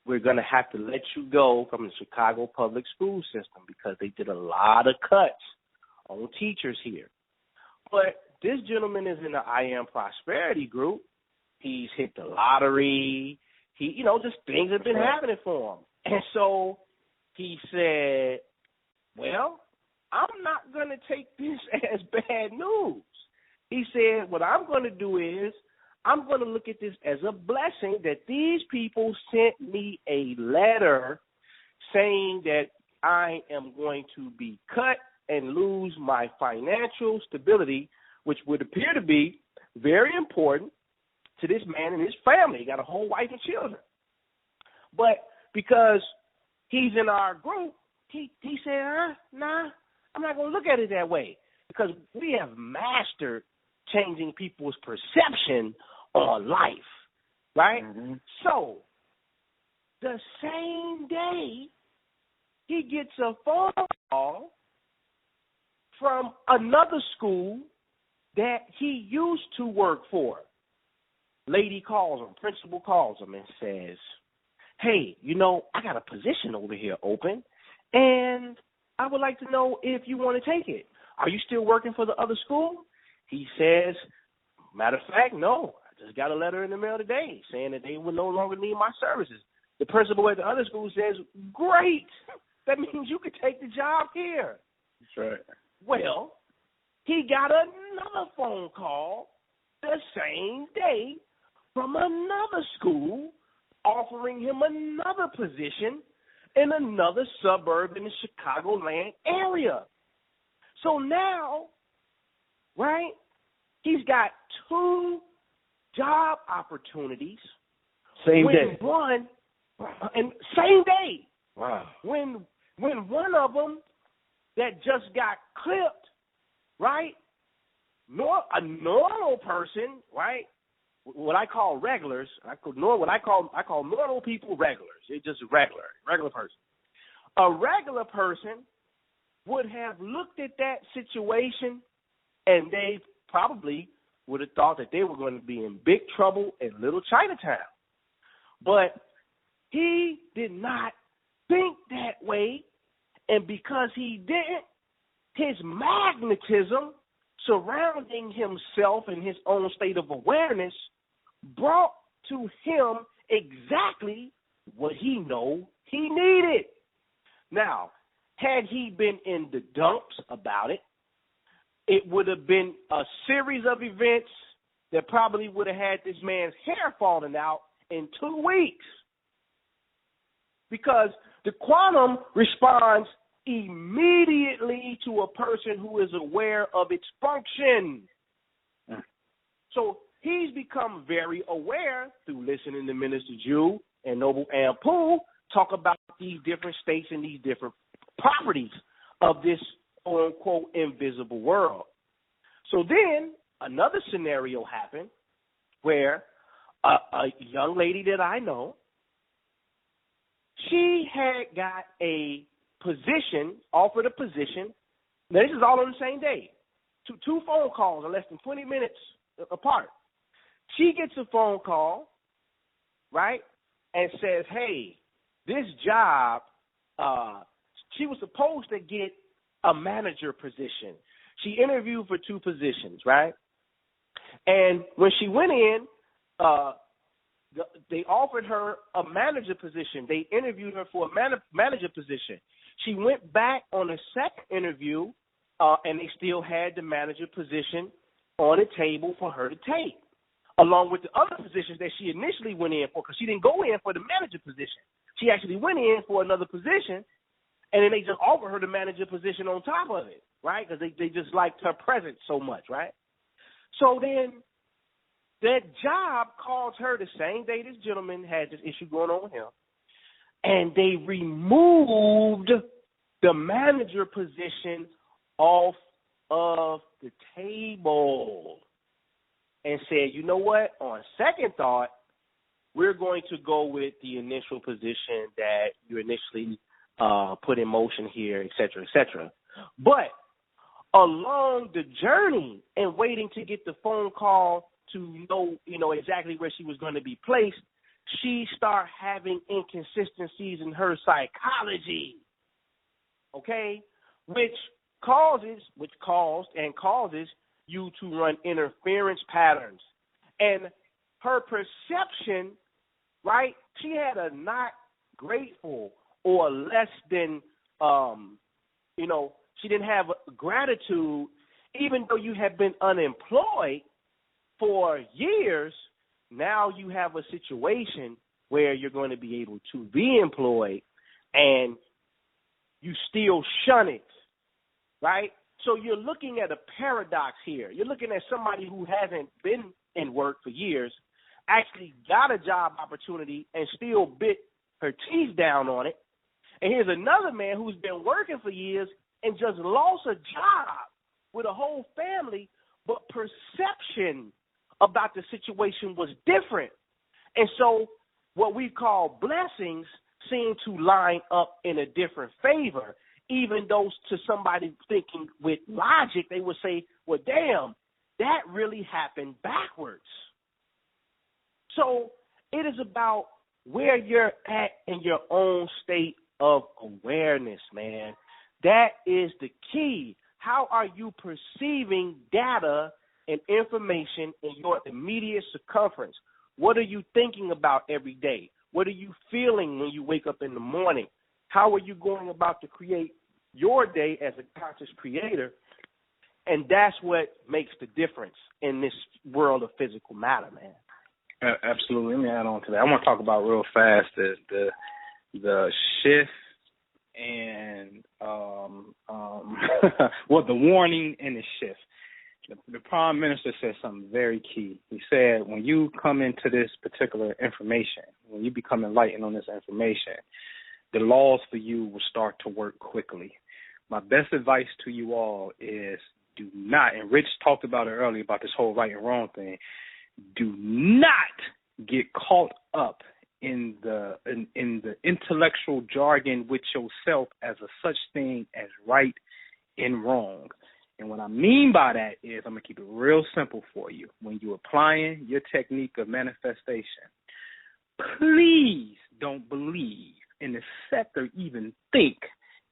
we're going to have to let you go from the Chicago public school system because they did a lot of cuts on teachers here. But this gentleman is in the I Am Prosperity group. He's hit the lottery. Just things have been happening for him. And so he said, well, I'm not going to take this as bad news. He said, what I'm going to do is I'm going to look at this as a blessing that these people sent me a letter saying that I am going to be cut and lose my financial stability, which would appear to be very important to this man and his family. He got a whole wife and children. But because he's in our group, he said, nah, I'm not going to look at it that way, because we have mastered changing people's perception on life, right? Mm-hmm. So the same day, he gets a phone call from another school that he used to work for. Lady calls him, principal calls him and says, hey, I got a position over here open, and I would like to know if you want to take it. Are you still working for the other school? He says, matter of fact, no. I just got a letter in the mail today saying that they will no longer need my services. The principal at the other school says, great. That means you could take the job here. That's right. Well, he got another phone call the same day from another school offering him another position in another suburb in the Chicagoland area. So now, right, he's got 2 job opportunities. Same day. And same day. Wow. When one of them that just got clipped, right? A normal person, right? What I call regulars, I call normal people regulars. It's just regular person. A regular person would have looked at that situation, and they probably would have thought that they were going to be in big trouble in Little Chinatown. But he did not think that way, and because he didn't, his magnetism surrounding himself and his own state of awareness brought to him exactly what he knew he needed. Now, had he been in the dumps about it, it would have been a series of events that probably would have had this man's hair falling out in 2 weeks. Because the quantum responds immediately to a person who is aware of its function. So he's become very aware through listening to Minister Ju and Noble Anpu talk about these different states and these different properties of this quote-unquote invisible world. So then another scenario happened where a young lady that I know, she had got offered a position. Now, this is all on the same day. Two phone calls in less than 20 minutes apart. She gets a phone call, right, and says, hey, this job, she was supposed to get a manager position. She interviewed for 2 positions, right? And when she went in, they offered her a manager position. They interviewed her for a manager position. She went back on a second interview, and they still had the manager position on the table for her to take, along with the other positions that she initially went in for, because she didn't go in for the manager position. She actually went in for another position, and then they just offered her the manager position on top of it, right? Because they just liked her presence so much, right? So then that job calls her the same day this gentleman had this issue going on with him, and they removed the manager position off of the table and said, you know what, on second thought, we're going to go with the initial position that you initially put in motion here, et cetera, et cetera. But along the journey and waiting to get the phone call to know exactly where she was going to be placed, she started having inconsistencies in her psychology, okay, which caused you to run interference patterns. And her perception, right, she had a not grateful or less than, she didn't have gratitude, even though you have been unemployed for years. Now you have a situation where you're going to be able to be employed and you still shun it, right? So you're looking at a paradox here. You're looking at somebody who hasn't been in work for years, actually got a job opportunity and still bit her teeth down on it. And here's another man who's been working for years and just lost a job with a whole family, but perception about the situation was different. And so what we call blessings seem to line up in a different favor, even though to somebody thinking with logic, they would say, well, damn, that really happened backwards. So it is about where you're at in your own state of awareness, man. That is the key. How are you perceiving data and information in your immediate circumference? What are you thinking about every day? What are you feeling when you wake up in the morning? How are you going about to create your day as a conscious creator? And that's what makes the difference in this world of physical matter, man. Absolutely. Let me add on to that. I want to talk about real fast the shift and the warning and the shift. The Prime Minister said something very key. He said, when you come into this particular information, when you become enlightened on this information, the laws for you will start to work quickly. my best advice to you all is do not, and Rich talked about it earlier about this whole right and wrong thing, do not get caught up in the intellectual jargon with yourself as a such thing as right and wrong. And what I mean by that is, I'm going to keep it real simple for you. When you're applying your technique of manifestation, please don't believe and accept or even think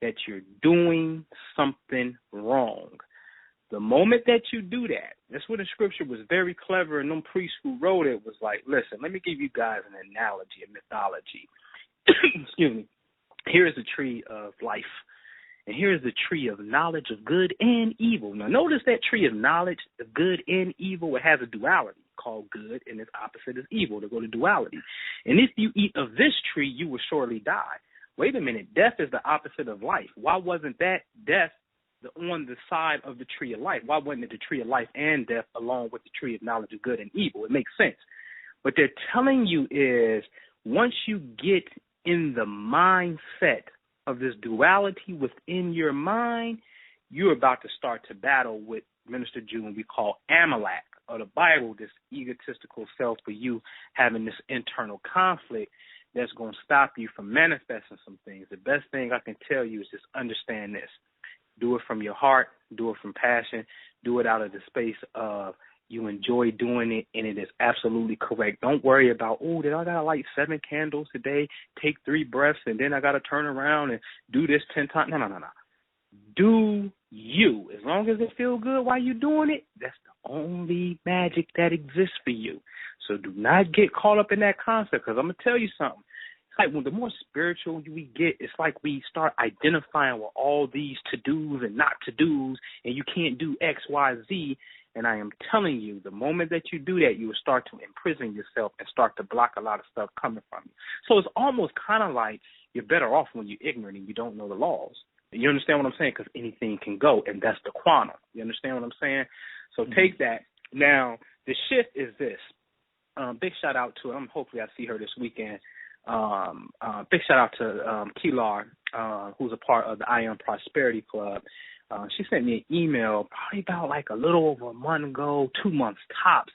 that you're doing something wrong. The moment that you do that, that's what the scripture was very clever, and them priests who wrote it was like, listen, let me give you guys an analogy, a mythology. Excuse me. Here is the tree of life. And here's the tree of knowledge of good and evil. Now, notice that tree of knowledge of good and evil, it has a duality called good, and its opposite is evil. They go to duality. And if you eat of this tree, you will surely die. Wait a minute. Death is the opposite of life. Why wasn't that death on the side of the tree of life? Why wasn't it the tree of life and death along with the tree of knowledge of good and evil? It makes sense. What they're telling you is once you get in the mindset of this duality within your mind, you're about to start to battle with Minister Ju, and we call Amalek, or the Bible, this egotistical self for you having this internal conflict that's going to stop you from manifesting some things. The best thing I can tell you is just understand this. Do it from your heart. Do it from passion. Do it out of the space of you enjoy doing it, and it is absolutely correct. Don't worry about, did I got to light 7 candles today, take 3 breaths, and then I got to turn around and do this 10 times. No. Do you. As long as it feels good while you're doing it, that's the only magic that exists for you. So do not get caught up in that concept, because I'm going to tell you something. It's like when the more spiritual we get, it's like we start identifying with all these to-dos and not to-dos, and you can't do X, Y, Z. And I am telling you, the moment that you do that, you will start to imprison yourself and start to block a lot of stuff coming from you. So it's almost kind of like you're better off when you're ignorant and you don't know the laws. You understand what I'm saying? Because anything can go, and that's the quantum. You understand what I'm saying? So take that. Now, the shift is this. Big shout out to, hopefully I see her this weekend. Big shout out to Kilar, who's a part of the I Am Prosperity Club. She sent me an email probably about like a little over a month ago, 2 months tops.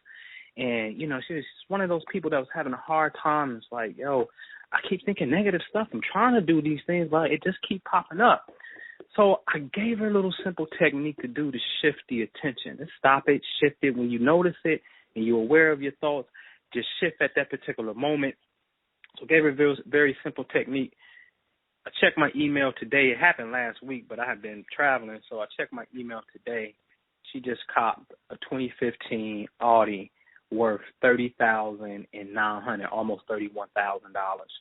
And, she's one of those people that was having a hard time. It's like, I keep thinking negative stuff. I'm trying to do these things, but it just keep popping up. So I gave her a little simple technique to do to shift the attention. Just stop it, shift it. When you notice it and you're aware of your thoughts, just shift at that particular moment. So I gave her a very, very simple technique. I checked my email today. It happened last week, but I have been traveling, so I checked my email today. She just copped a 2015 Audi worth $30,900, almost $31,000.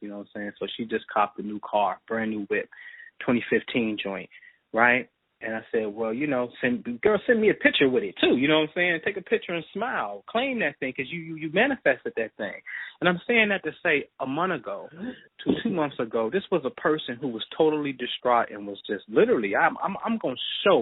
You know what I'm saying? So she just copped a new car, brand new whip, 2015 joint, right? And I said, well, send me a picture with it too. You know what I'm saying? Take a picture and smile. Claim that thing, because you manifested that thing. And I'm saying that to say a month ago, 2 months ago, this was a person who was totally distraught and was just literally, I'm going to show.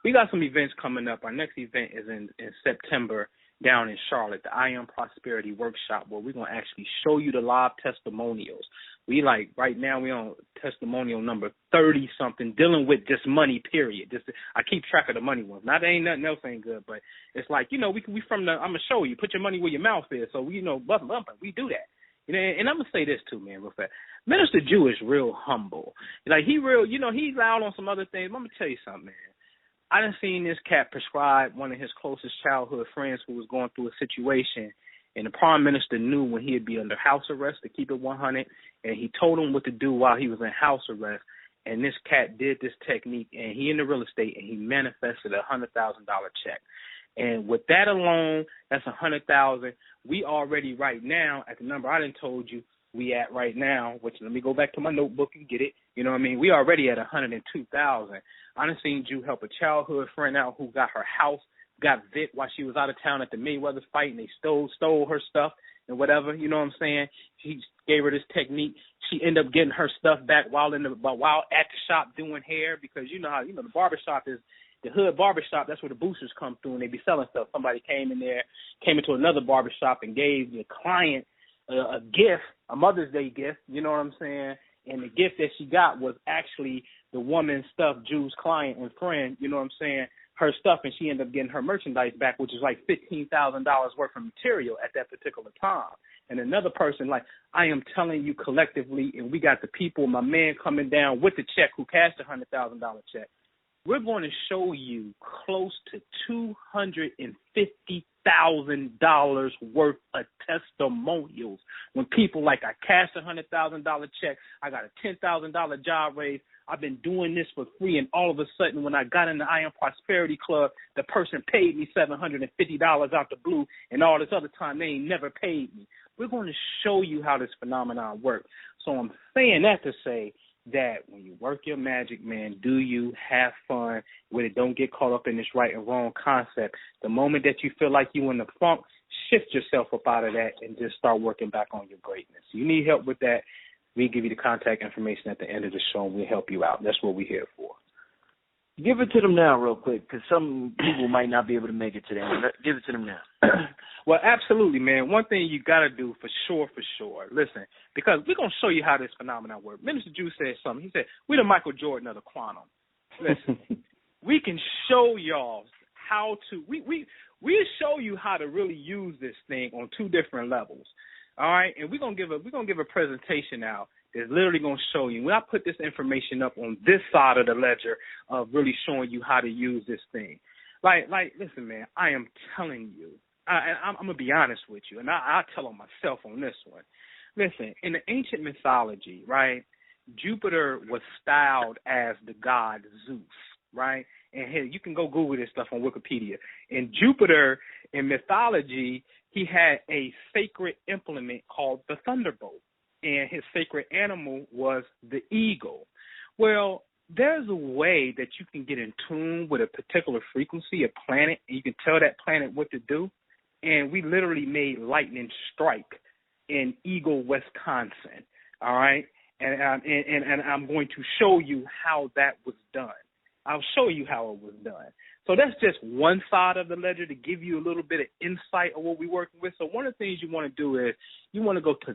We got some events coming up. Our next event is in September down in Charlotte, the I Am Prosperity Workshop, where we're going to actually show you the live testimonials. Right now we're on testimonial number 30-something, dealing with just money, period. I keep track of the money ones. Now, there ain't nothing else ain't good, but it's like, we from the, I'm going to show you, put your money where your mouth is. So, we bust bumping. We do that. And I'm going to say this too, man, real fast. Minister Ju is real humble. Like, he real, he's loud on some other things. I'm going to tell you something, man. I done seen this cat prescribe one of his closest childhood friends who was going through a situation, and the prime minister knew when he'd be under house arrest, to keep it 100, and he told him what to do while he was in house arrest. And this cat did this technique, and he in the real estate, and he manifested a $100,000 check. And with that alone, that's $100,000. We already right now at the number I done told you we at right now, which let me go back to my notebook and get it. You know what I mean? We already at $102,000. I done seen Ju help a childhood friend out who got her house, got Vic while she was out of town at the Mayweather fight, and they stole her stuff and whatever. You know what I'm saying? He gave her this technique. She ended up getting her stuff back while at the shop doing hair, because you know how the barbershop is. The hood barbershop, that's where the boosters come through and they be selling stuff. Somebody came into another barbershop and gave the client a gift, a Mother's Day gift, you know what I'm saying? And the gift that she got was actually the woman's stuff, Ju's client and friend, you know what I'm saying, her stuff, and she ended up getting her merchandise back, which is like $15,000 worth of material at that particular time. And another person, like, I am telling you collectively, and we got the people, my man coming down with the check who cashed a $100,000 check. We're going to show you close to $250,000 worth of testimonials when people like, I cashed a $100,000 check, I got a $10,000 job raise, I've been doing this for free, and all of a sudden when I got in the I Am Prosperity Club, the person paid me $750 out the blue, and all this other time they ain't never paid me. We're going to show you how this phenomenon works. So I'm saying that to say that when you work your magic, man, do you have fun with it? Don't get caught up in this right and wrong concept. The moment that you feel like you in the funk, shift yourself up out of that and just start working back on your greatness. You need help with that, we give you the contact information at the end of the show, and we'll help you out. That's what we're here for. Give it to them now real quick, because some people might not be able to make it today. Give it to them now. Well, absolutely, man. One thing you got to do for sure, listen, because we're going to show you how this phenomenon works. Minister Ju said something. He said, we're the Michael Jordan of the quantum. Listen, we can show y'all how to, we show you how to really use this thing on two different levels. All right, and we're gonna give a presentation out that's literally gonna show you. When I put this information up on this side of the ledger of really showing you how to use this thing, like, listen, man, I am telling you, I'm gonna be honest with you, and I tell on myself on this one. Listen, in the ancient mythology, right, Jupiter was styled as the god Zeus, right? And here, you can go Google this stuff on Wikipedia. In Jupiter, in mythology, he had a sacred implement called the thunderbolt, and his sacred animal was the eagle. Well, there's a way that you can get in tune with a particular frequency, a planet, and you can tell that planet what to do. And we literally made lightning strike in Eagle, Wisconsin, all right? And I'm going to show you how that was done. I'll show you how it was done. So that's just one side of the ledger to give you a little bit of insight of what we're working with. So one of the things you want to do is you want to go to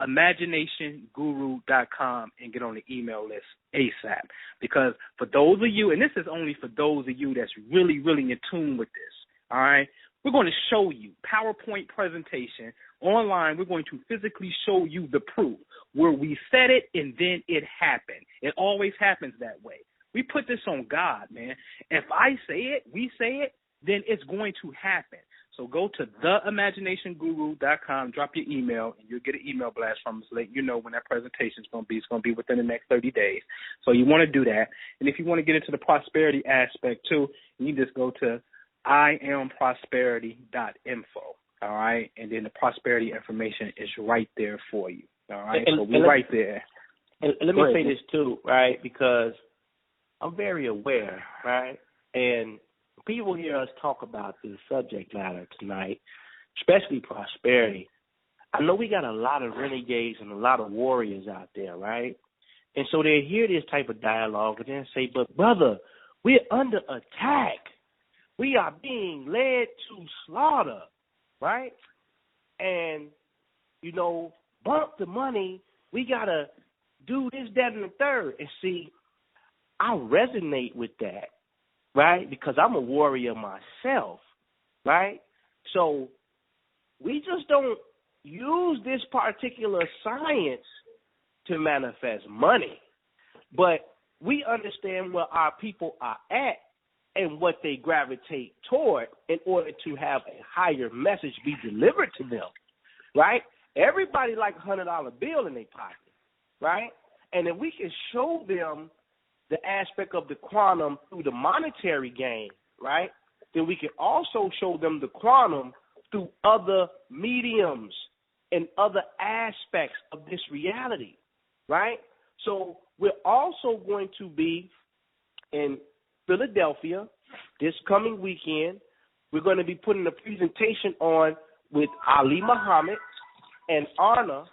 theimaginationguru.com and get on the email list ASAP. Because for those of you, and this is only for those of you that's really, really in tune with this, all right, we're going to show you PowerPoint presentation online. We're going to physically show you the proof where we said it and then it happened. It always happens that way. We put this on God, man. If I say it, we say it, then it's going to happen. So go to theimaginationguru.com, drop your email, and you'll get an email blast from us letting you know when that presentation is going to be. It's going to be within the next 30 days. So you want to do that. And if you want to get into the prosperity aspect too, you just go to IamProsperity.info, all right? And then the prosperity information is right there for you, all right? So we're right there. And let me say this too, right, because I'm very aware, right? And people hear us talk about this subject matter tonight, especially prosperity. I know we got a lot of renegades and a lot of warriors out there, right? And so they hear this type of dialogue and then say, but brother, we're under attack. We are being led to slaughter, right? And, you know, bump the money. We got to do this, that, and the third. And see, I resonate with that, right? Because I'm a warrior myself, right? So we just don't use this particular science to manifest money, but we understand where our people are at and what they gravitate toward in order to have a higher message be delivered to them, right? Everybody like $100 bill in their pocket, right? And if we can show them the aspect of the quantum through the monetary gain, right, then we can also show them the quantum through other mediums and other aspects of this reality, right? So we're also going to be in Philadelphia this coming weekend. We're going to be putting a presentation on with Ali Muhammad and Anna,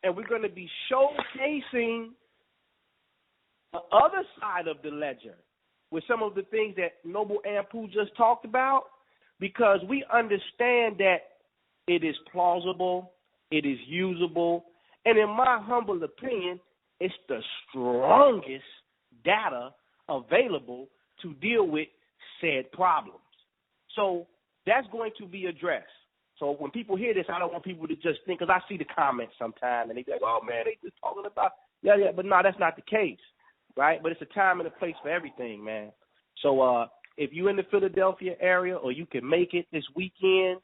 and we're going to be showcasing the other side of the ledger with some of the things that Noble Anpu just talked about, because we understand that it is plausible, it is usable, and in my humble opinion, it's the strongest data available to deal with said problems. So that's going to be addressed. So when people hear this, I don't want people to just think, because I see the comments sometimes, and they go, oh, man, they just talking about, yeah, but no, that's not the case, right? But it's a time and a place for everything, man. So if you're in the Philadelphia area or you can make it this weekend,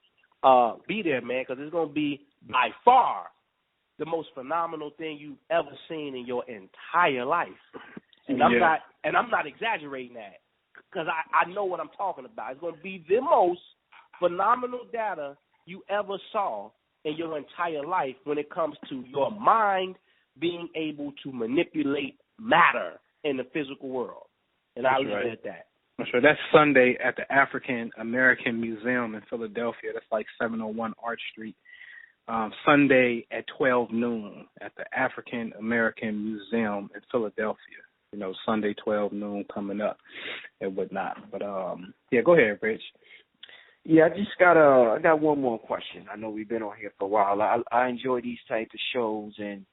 be there, man, because it's going to be by far the most phenomenal thing you've ever seen in your entire life. And I'm not exaggerating that, because I know what I'm talking about. It's going to be the most phenomenal data you ever saw in your entire life when it comes to your mind being able to manipulate matter in the physical world. And I'll leave it at that. That's right. That's Sunday at the African American Museum in Philadelphia. That's like 701 Arch Street. Sunday at 12 noon at the African American Museum in Philadelphia. You know, Sunday 12 noon coming up and whatnot. But yeah, go ahead, Rich. Yeah, I got one more question. I know we've been on here for a while. I enjoy these types of shows, and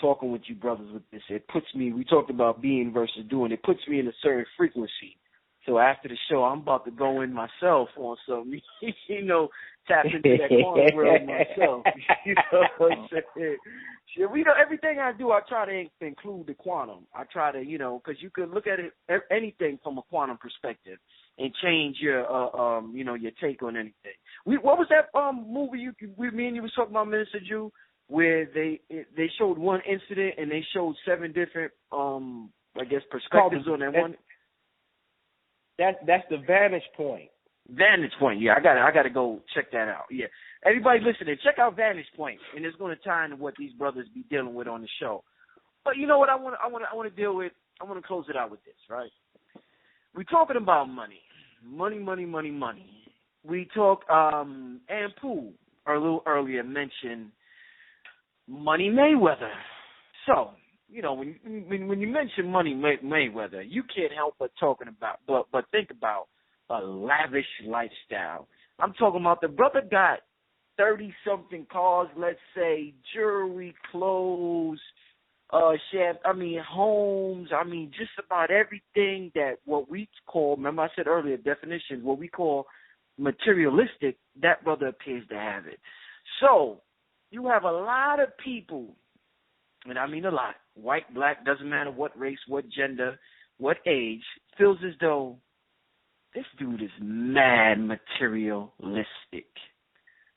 talking with you brothers with this, it puts me, we talked about being versus doing, it puts me in a certain frequency. So after the show, I'm about to go in myself on some, tap into that quantum world myself. You know what I'm saying? Everything I do, I try to include the quantum. I try to, because you can look at it, anything from a quantum perspective and change your, your take on anything. What was that movie me and you was talking about, Minister Ju, where they showed one incident and they showed 7 different, perspectives on that one? That's the Vantage Point. Vantage Point, yeah, I got to go check that out. Yeah, everybody listening, check out Vantage Point, and it's going to tie into what these brothers be dealing with on the show. But you know what I want to deal with? I want to close it out with this, right? We're talking about money. We talk. Anpu a little earlier mentioned Money Mayweather. So when you mention Money Mayweather, you can't help but think about a lavish lifestyle. I'm talking about the brother got 30-something cars, let's say, jewelry, clothes, homes, just about everything that what we call, remember I said earlier, definitions, what we call materialistic, that brother appears to have it. So you have a lot of people, and I mean a lot, white, black, doesn't matter what race, what gender, what age, feels as though this dude is mad materialistic.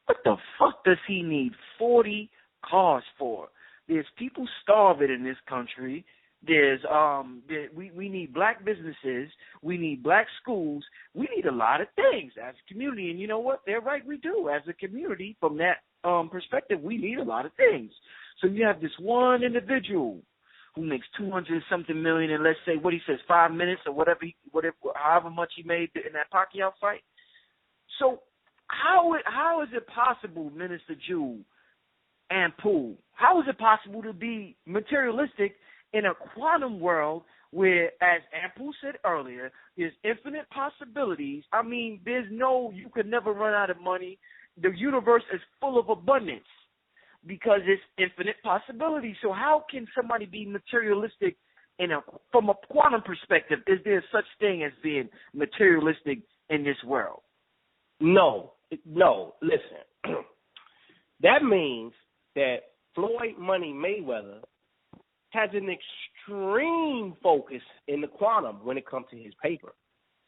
What the fuck does he need 40 cars for? There's people starving in this country. We need black businesses. We need black schools. We need a lot of things as a community. And you know what? They're right, we do. As a community, from that perspective, we need a lot of things. So you have this one individual who makes $200-something million in, let's say, what he says, 5 minutes or whatever, however much he made in that Pacquiao fight. So how is it possible, Minister Ju Anpu, how is it possible to be materialistic in a quantum world where, as Anpu said earlier, there's infinite possibilities? I mean, you could never run out of money. The universe is full of abundance because it's infinite possibilities. So how can somebody be materialistic from a quantum perspective? Is there such thing as being materialistic in this world? No. Listen, that means that Floyd Money Mayweather has an extreme focus in the quantum when it comes to his paper.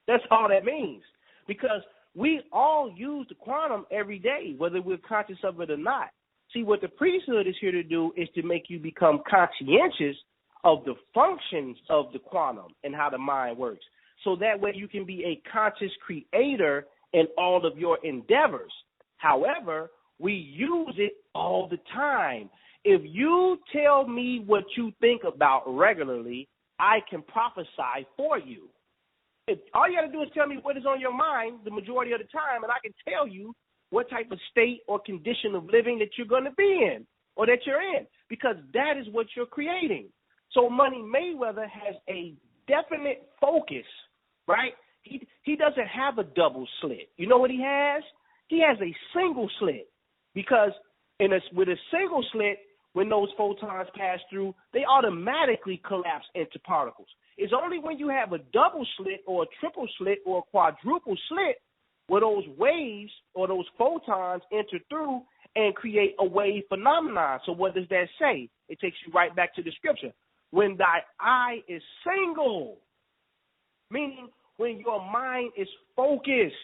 That's all that means, because we all use the quantum every day, whether we're conscious of it or not. See, what the priesthood is here to do is to make you become conscientious of the functions of the quantum and how the mind works, so that way you can be a conscious creator in all of your endeavors. However, we use it all the time. If you tell me what you think about regularly, I can prophesy for you. All you got to do is tell me what is on your mind the majority of the time, and I can tell you what type of state or condition of living that you're going to be in or that you're in, because that is what you're creating. So Money Mayweather has a definite focus, right? He doesn't have a double slit. You know what he has? He has a single slit, because with a single slit, when those photons pass through, they automatically collapse into particles. It's only when you have a double slit or a triple slit or a quadruple slit where those waves or those photons enter through and create a wave phenomenon. So what does that say? It takes you right back to the scripture. When thy eye is single, meaning when your mind is focused,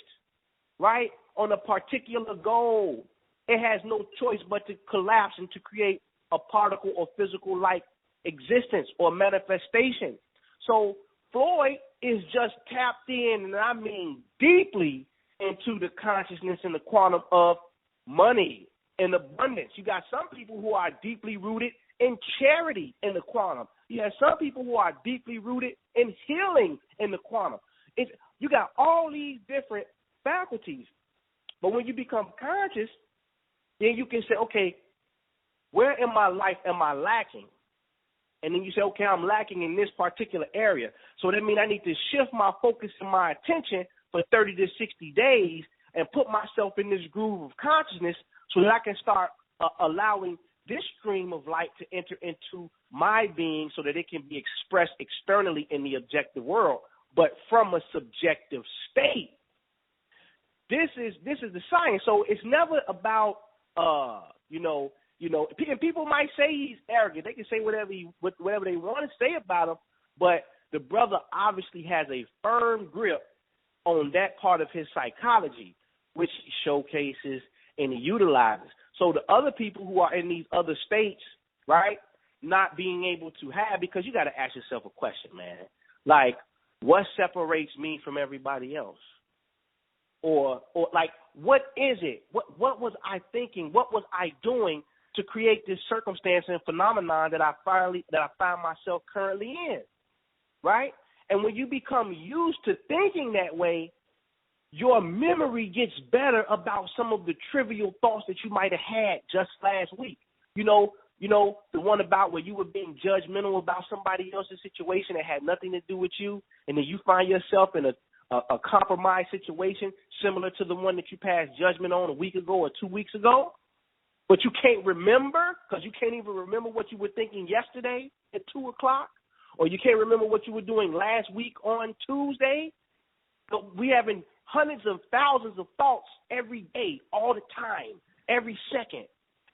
right, on a particular goal, it has no choice but to collapse and to create a particle or physical-like existence or manifestation. So Floyd is just tapped in, and I mean deeply, into the consciousness and the quantum of money and abundance. You got some people who are deeply rooted in charity in the quantum. You have some people who are deeply rooted in healing in the quantum. You got all these different faculties. But when you become conscious, then you can say, okay, where in my life am I lacking? And then you say, okay, I'm lacking in this particular area. So that means I need to shift my focus and my attention for 30 to 60 days and put myself in this groove of consciousness so that I can start allowing this stream of light to enter into my being so that it can be expressed externally in the objective world, but from a subjective state. This is the science. So it's never about, and people might say he's arrogant. They can say whatever they want to say about him, but the brother obviously has a firm grip on that part of his psychology, which he showcases and he utilizes. So the other people who are in these other states, right, not being able to have, because you got to ask yourself a question, man. Like, what separates me from everybody else? Or like, what is it? What was I thinking? What was I doing to create this circumstance and phenomenon that I find myself currently in, right? And when you become used to thinking that way, your memory gets better about some of the trivial thoughts that you might have had just last week. You know, the one about where you were being judgmental about somebody else's situation that had nothing to do with you, and then you find yourself in a compromised situation similar to the one that you passed judgment on a week ago or 2 weeks ago, but you can't remember because you can't even remember what you were thinking yesterday at 2 o'clock, or you can't remember what you were doing last week on Tuesday. So we having hundreds of thousands of thoughts every day, all the time, every second.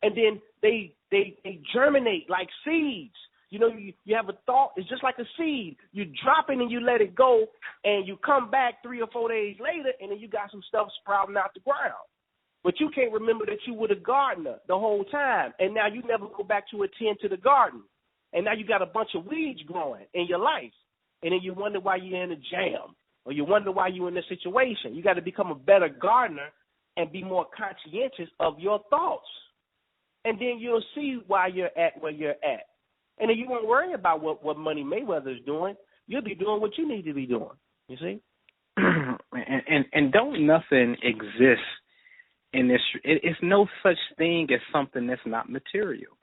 And then they germinate like seeds. You know, you have a thought, it's just like a seed. You drop it and you let it go, and you come back 3 or 4 days later, and then you got some stuff sprouting out the ground. But you can't remember that you were the gardener the whole time, and now you never go back to attend to the garden. And now you got a bunch of weeds growing in your life, and then you wonder why you're in a jam, or you wonder why you're in this situation. You got to become a better gardener and be more conscientious of your thoughts. And then you'll see why you're at where you're at. And then you won't worry about what Money Mayweather's doing. You'll be doing what you need to be doing, you see? and don't nothing exist in this. It's no such thing as something that's not material.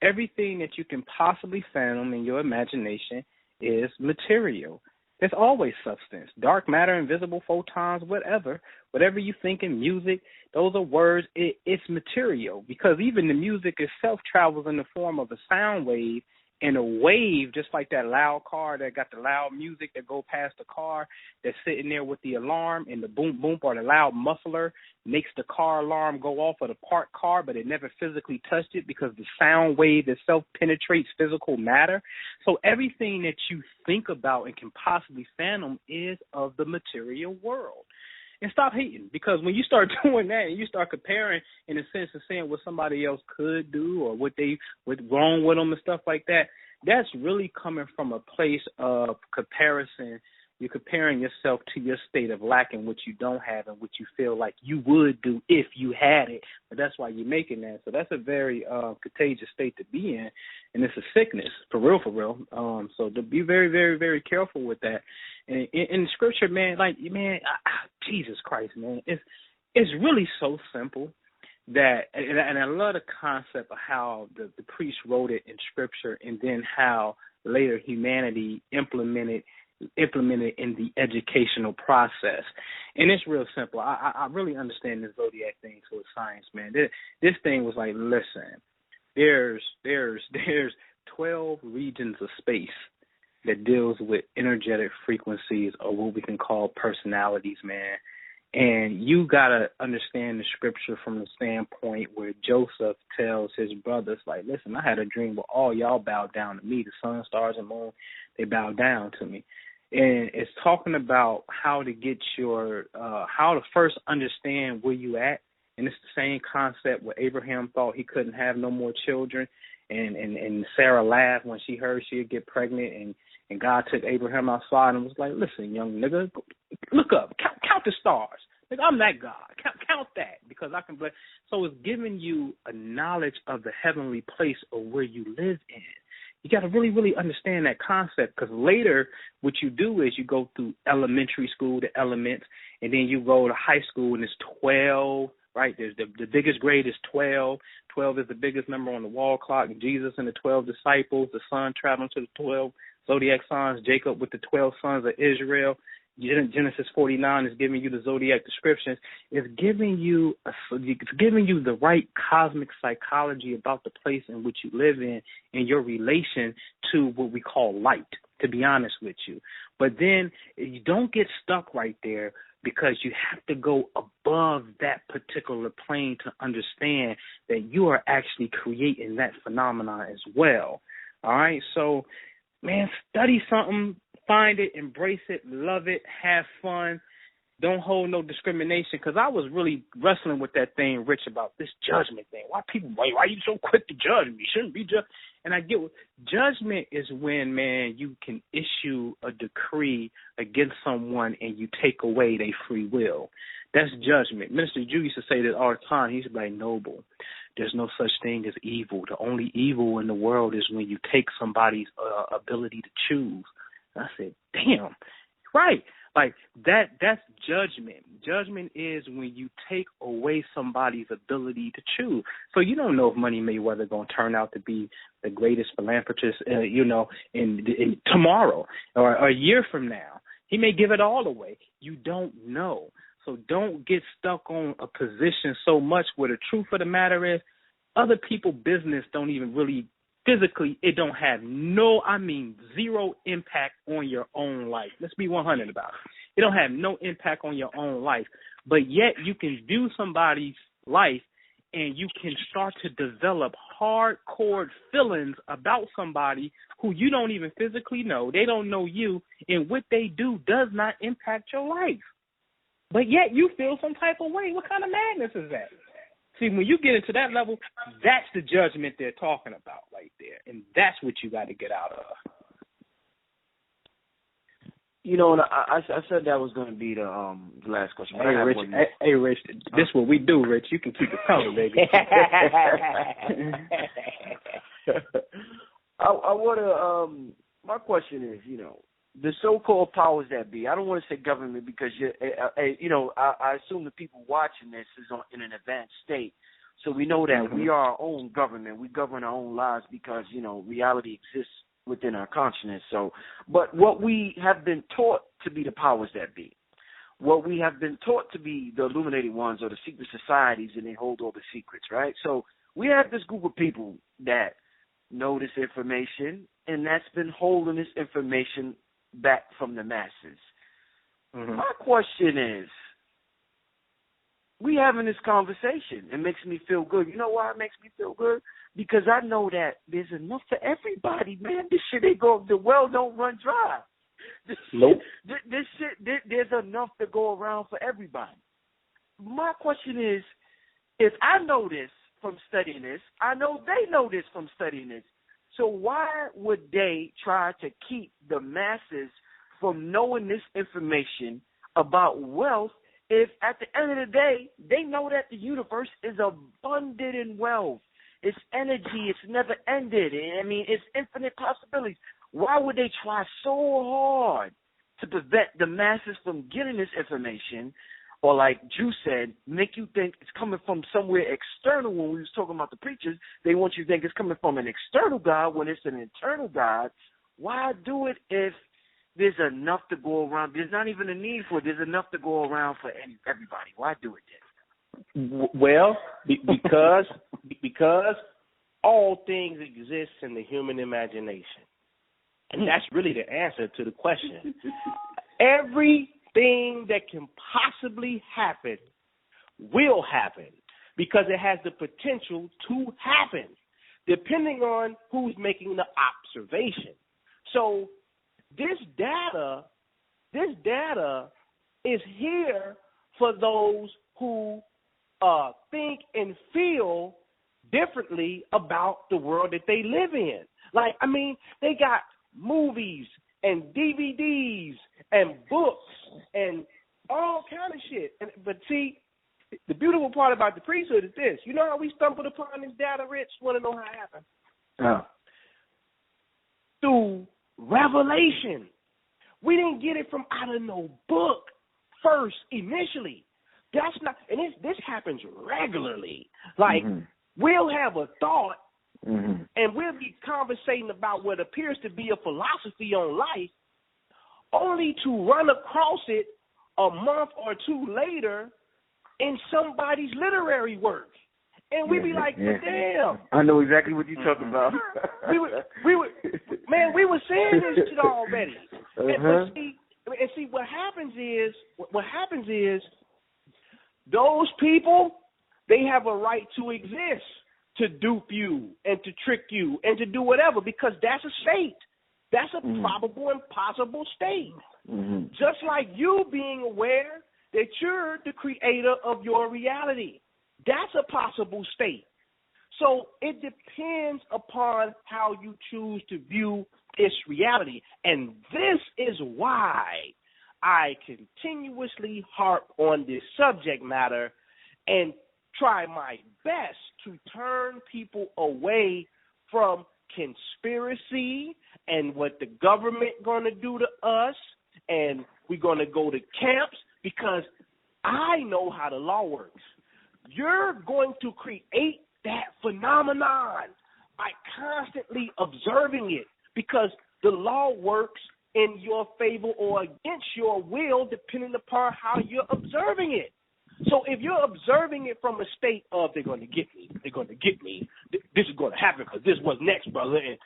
Everything that you can possibly fathom in your imagination is material. There's always substance, dark matter, invisible photons, whatever you think in music, those are words. It's material, because even the music itself travels in the form of a sound wave, and a wave, just like that loud car that got the loud music that go past the car that's sitting there with the alarm, and the boom boom or the loud muffler makes the car alarm go off of the parked car, but it never physically touched it because the sound wave itself penetrates physical matter. So everything that you think about and can possibly fathom is of the material world. And stop hating, because when you start doing that and you start comparing in a sense of saying what somebody else could do or what's wrong with them and stuff like that, that's really coming from a place of comparison. You're comparing yourself to your state of lacking what you don't have and what you feel like you would do if you had it. But that's why you're making that. So that's a very contagious state to be in, and it's a sickness, for real. So to be very, very, very careful with that. And in Scripture, man, Jesus Christ, man, it's really so simple that, and I love the concept of how the priest wrote it in Scripture, and then how later humanity implemented in the educational process. And it's real simple. I really understand this zodiac thing, so it's science, man. This thing was like, listen, there's 12 regions of space that deals with energetic frequencies, or what we can call personalities, man. And you got to understand the scripture from the standpoint where Joseph tells his brothers, like, listen, I had a dream where all y'all bowed down to me, the sun, stars, and moon, they bowed down to me. And it's talking about how to get how to first understand where you at. And it's the same concept where Abraham thought he couldn't have no more children. And Sarah laughed when she heard she'd get pregnant, and God took Abraham outside and was like, listen, young nigga, look up, count the stars. Like, I'm that God. Count that, because I can bless. So it's giving you a knowledge of the heavenly place of where you live in. You got to really, really understand that concept, because later what you do is you go through elementary school, the elements, and then you go to high school, and it's 12, right? There's the biggest grade is 12. 12 is the biggest number on the wall clock. Jesus and the 12 disciples, the sun traveling to the 12 zodiac signs, Jacob with the 12 sons of Israel. Genesis 49 is giving you the zodiac descriptions. It's giving you the right cosmic psychology about the place in which you live in and your relation to what we call light, to be honest with you. But then you don't get stuck right there, because you have to go above that particular plane to understand that you are actually creating that phenomenon as well. All right? So, man, study something, find it, embrace it, love it, have fun. Don't hold no discrimination, because I was really wrestling with that thing, Rich, about this judgment thing. Why are you so quick to judge me? You shouldn't be judged. And I get judgment is when, man, you can issue a decree against someone and you take away their free will. That's judgment. Minister Ju used to say that all the time. He used to be like, Noble, there's no such thing as evil. The only evil in the world is when you take somebody's ability to choose. And I said, damn, right. Like, that's judgment. Judgment is when you take away somebody's ability to choose. So you don't know if Money Mayweather going to turn out to be the greatest philanthropist, in tomorrow or a year from now. He may give it all away. You don't know. So don't get stuck on a position so much where the truth of the matter is other people's business don't even really physically, it don't have zero impact on your own life. Let's be 100 about it. It don't have no impact on your own life. But yet you can view somebody's life and you can start to develop hardcore feelings about somebody who you don't even physically know. They don't know you, and what they do does not impact your life. But yet you feel some type of way. What kind of madness is that? See, when you get into that level, that's the judgment they're talking about right there, and that's what you got to get out of. You know, and I said that was going to be the last question. Hey, Rich, this is what we do, Rich. You can keep it coming, baby. I want to. My question is, the so-called powers that be. I don't want to say government because I assume the people watching this is in an advanced state, so we know that we are our own government. We govern our own lives because reality exists within our consciousness. So, but what we have been taught to be the powers that be, what we have been taught to be the illuminated ones or the secret societies, and they hold all the secrets, right? So we have this group of people that know this information, and that's been holding this information back from the masses. My question is, we having this conversation. It makes me feel good. You know why it makes me feel good? Because I know that there's enough for everybody, man. This shit the well don't run dry. This shit, there's enough to go around for everybody. My question is, if I know this from studying this, I know they know this from studying this. So why would they try to keep the masses from knowing this information about wealth if at the end of the day they know that the universe is abundant in wealth? It's energy. It's never ended. I mean, it's infinite possibilities. Why would they try so hard to prevent the masses from getting this information, or like Ju said, make you think it's coming from somewhere external? When we was talking about the preachers, they want you to think it's coming from an external God when it's an internal God. Why do it if there's enough to go around? There's not even a need for it. There's enough to go around for everybody. Why do it then? Well, because all things exist in the human imagination. And that's really the answer to the question. Everything that can possibly happen will happen because it has the potential to happen, depending on who's making the observation. So this data is here for those who think and feel differently about the world that they live in. Like, I mean, they got movies and DVDs and books and all kind of shit. But see, the beautiful part about the priesthood is this. You know how we stumbled upon this data, Rich? Want to know how it happened? Oh. Through revelation. We didn't get it from out of no book first, initially. That's not, and this happens regularly. Like, we'll have a thought, and we'll be conversating about what appears to be a philosophy on life, only to run across it a month or two later in somebody's literary work. And we'd be like, damn. I know exactly what you're talking about. we were saying this shit already. And see, what happens is, those people, they have a right to exist, to dupe you and to trick you and to do whatever, because that's a state. That's a probable and possible state. Just like you being aware that you're the creator of your reality. That's a possible state. So it depends upon how you choose to view its reality. And this is why I continuously harp on this subject matter and try my best to turn people away from conspiracy and what the government going to do to us, and we're going to go to camps, because I know how the law works. You're going to create that phenomenon by constantly observing it, because the law works in your favor or against your will depending upon how you're observing it. So if you're observing it from a state of they're going to get me, this is going to happen because this was next, brother, and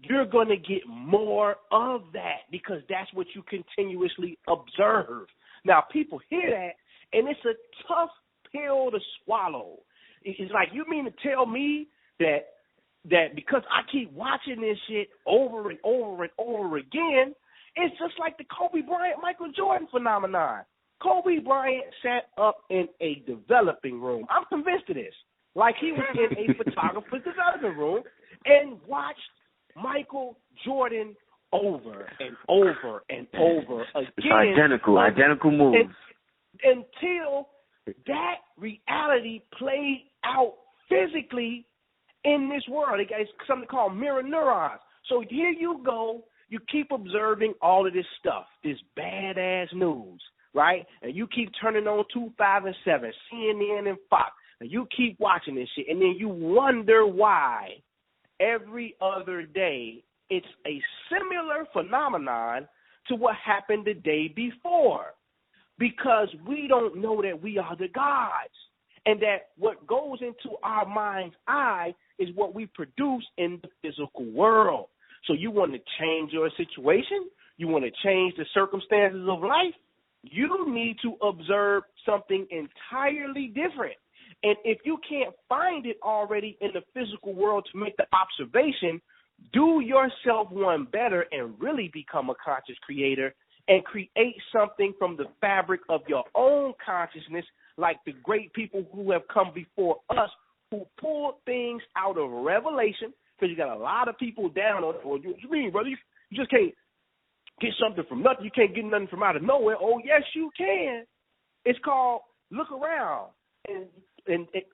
you're going to get more of that because that's what you continuously observe. Now, people hear that, and it's a tough pill to swallow. It's like, you mean to tell me that because I keep watching this shit over and over and over again, it's just like the Kobe Bryant, Michael Jordan phenomenon. Kobe Bryant sat up in a developing room. I'm convinced of this. Like he was in a photographer's developing room and watched Michael Jordan over and over and over again. It's identical moves. Until that reality played out physically in this world. It's something called mirror neurons. So here you go. You keep observing all of this stuff, this badass news, right? And you keep turning on 2, 5, and 7, CNN and Fox, and you keep watching this shit, and then you wonder why every other day it's a similar phenomenon to what happened the day before, because we don't know that we are the gods, and that what goes into our mind's eye is what we produce in the physical world. So you want to change your situation? You want to change the circumstances of life? You need to observe something entirely different. And if you can't find it already in the physical world to make the observation, do yourself one better and really become a conscious creator and create something from the fabric of your own consciousness, like the great people who have come before us, who pulled things out of revelation. Because you got a lot of people down on it. Well, what you mean, brother? You just can't get something from nothing. You can't get nothing from out of nowhere. Oh, yes, you can. It's called look around and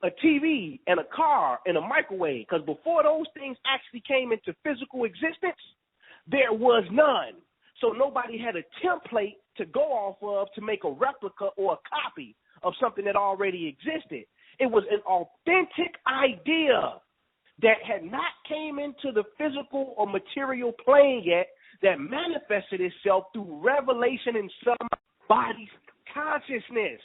a TV and a car and a microwave. Because before those things actually came into physical existence, there was none. So nobody had a template to go off of to make a replica or a copy of something that already existed. It was an authentic idea that had not came into the physical or material plane yet, that manifested itself through revelation in somebody's consciousness.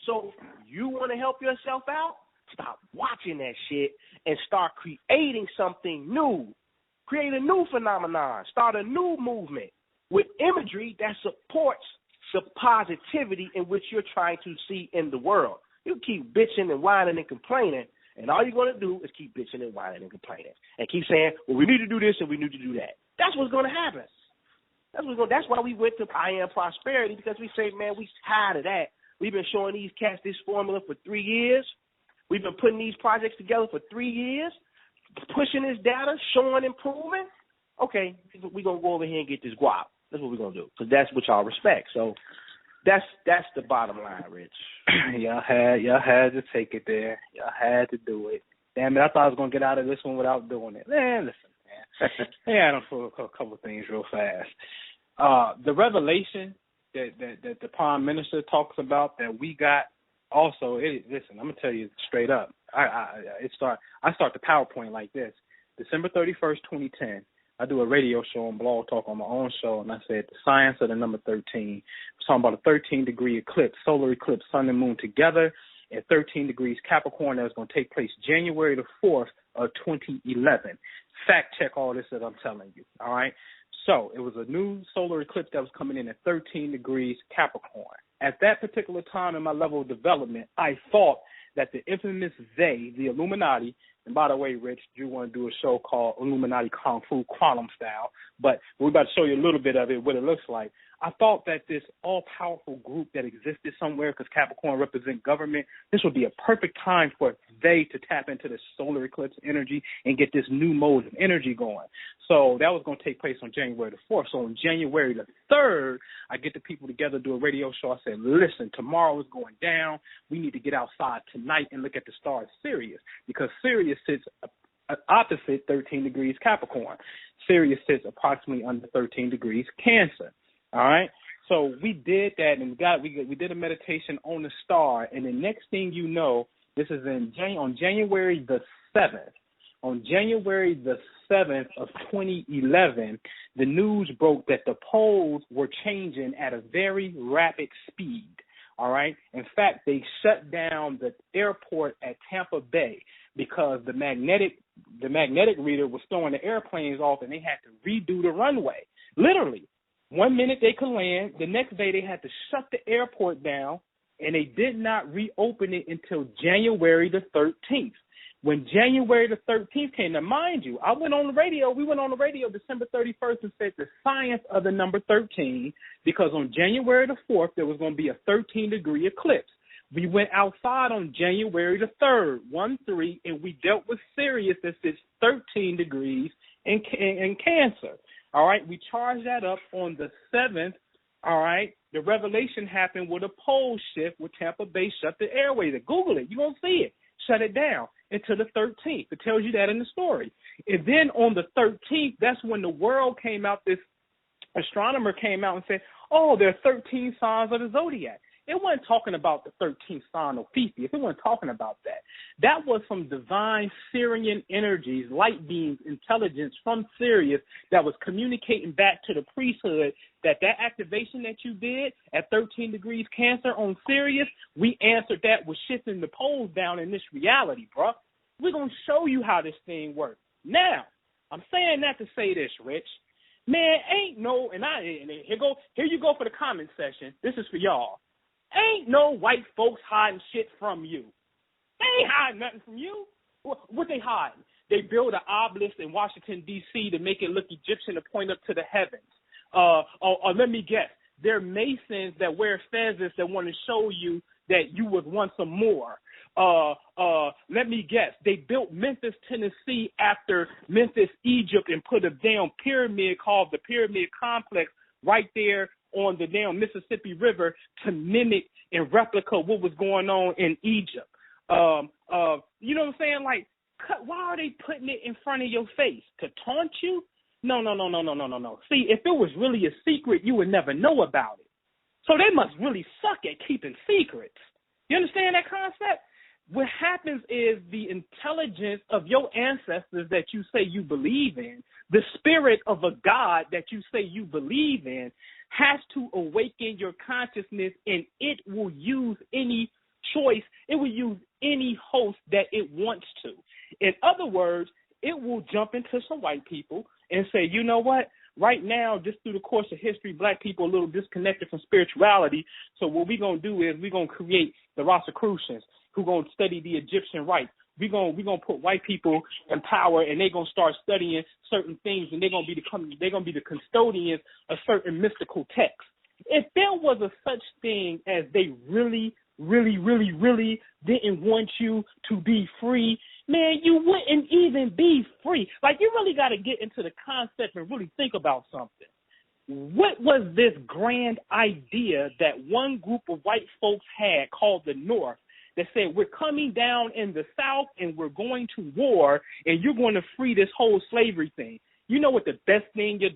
So you want to help yourself out? stop watching that shit and start creating something new. Create a new phenomenon. Start a new movement with imagery that supports the positivity in which you're trying to see in the world. You keep bitching and whining and complaining, and all you're going to do is keep bitching and whining and complaining and keep saying, well, we need to do this and we need to do that. That's what's going to happen. That's why we went to I Am Prosperity, because we say, man, we tired of that. We've been showing these cats this formula for 3 years. We've been putting these projects together for 3 years, pushing this data, showing and proving. Okay, we're going to go over here and get this guap. That's what we're going to do, because that's what y'all respect. So that's the bottom line, Rich. Y'all had to take it there. Y'all had to do it. Damn it, I thought I was going to get out of this one without doing it. Man, listen, man. Yeah, I don't feel a couple of things real fast. The revelation that the Prime Minister talks about that we got also, listen, I'm going to tell you straight up. I start the PowerPoint like this. December 31st, 2010. I do a radio show on Blog Talk on my own show, and I said the science of the number 13. We're talking about a 13-degree eclipse, solar eclipse, sun and moon together at 13 degrees Capricorn. That was going to take place January the 4th of 2011. Fact check all this that I'm telling you, all right? So it was a new solar eclipse that was coming in at 13 degrees Capricorn. At that particular time in my level of development, I thought that the infamous they, the Illuminati, and by the way, Rich, you want to do a show called Illuminati Kung Fu Quantum Style, but we're about to show you a little bit of it, what it looks like. I thought that this all-powerful group that existed somewhere, because Capricorn represents government, this would be a perfect time for they to tap into the solar eclipse energy and get this new mode of energy going. So that was going to take place on January the 4th. So on January the 3rd, I get the people together, do a radio show. I said, listen, tomorrow is going down. We need to get outside tonight and look at the star Sirius, because Sirius sits opposite 13 degrees Capricorn. Sirius sits approximately under 13 degrees Cancer. All right, so we did that, and we did a meditation on the star, and the next thing you know, this is on January the 7th. On January the 7th of 2011, the news broke that the poles were changing at a very rapid speed. All right, in fact, they shut down the airport at Tampa Bay because the magnetic reader was throwing the airplanes off, and they had to redo the runway, literally. 1 minute they could land, the next day they had to shut the airport down, and they did not reopen it until January the 13th. When January the 13th came, now mind you, we went on the radio December 31st and said the science of the number 13, because on January the 4th there was going to be a 13-degree eclipse. We went outside on January the 3rd, 1-3, and we dealt with Sirius that sits 13 degrees in Cancer. All right, we charged that up on the 7th. All right, the revelation happened with a pole shift with Tampa Bay shut the airways. Google it, you won't see it. Shut it down until the 13th. It tells you that in the story. And then on the 13th, that's when the world came out. This astronomer came out and said, oh, there are 13 signs of the zodiac. It wasn't talking about the 13th sign of Theseus. It wasn't talking about that. That was some divine Syrian energies, light beams, intelligence from Sirius that was communicating back to the priesthood that activation that you did at 13 degrees Cancer on Sirius, we answered that with shifting the poles down in this reality, bro. We're going to show you how this thing works. Now, I'm saying that to say this, Rich. Man, ain't no, and here you go for the comment section. This is for y'all. Ain't no white folks hiding shit from you. They ain't hiding nothing from you. What they hiding? They build an obelisk in Washington, D.C. to make it look Egyptian to point up to the heavens. Or let me guess, they're Masons that wear feathers that want to show you that you was once some more. Let me guess, they built Memphis, Tennessee after Memphis, Egypt, and put a damn pyramid called the Pyramid Complex right there on the damn Mississippi River to mimic and replica what was going on in Egypt. You know what I'm saying? Like, why are they putting it in front of your face? To taunt you? No. See, if it was really a secret, you would never know about it. So they must really suck at keeping secrets. You understand that concept? What happens is the intelligence of your ancestors that you say you believe in, the spirit of a God that you say you believe in, has to awaken your consciousness, and it will use any choice. It will use any host that it wants to. In other words, it will jump into some white people and say, you know what? Right now, just through the course of history, black people are a little disconnected from spirituality. So what we're going to do is we're going to create the Rosicrucians who are going to study the Egyptian rites. We're going to put white people in power, and they're going to start studying certain things, and they're going to be the custodians of certain mystical texts. If there was a such thing as they really, really, really, really didn't want you to be free, man, you wouldn't even be free. Like, you really got to get into the concept and really think about something. What was this grand idea that one group of white folks had called the North that said, we're coming down in the South and we're going to war and you're going to free this whole slavery thing? You know what the best thing your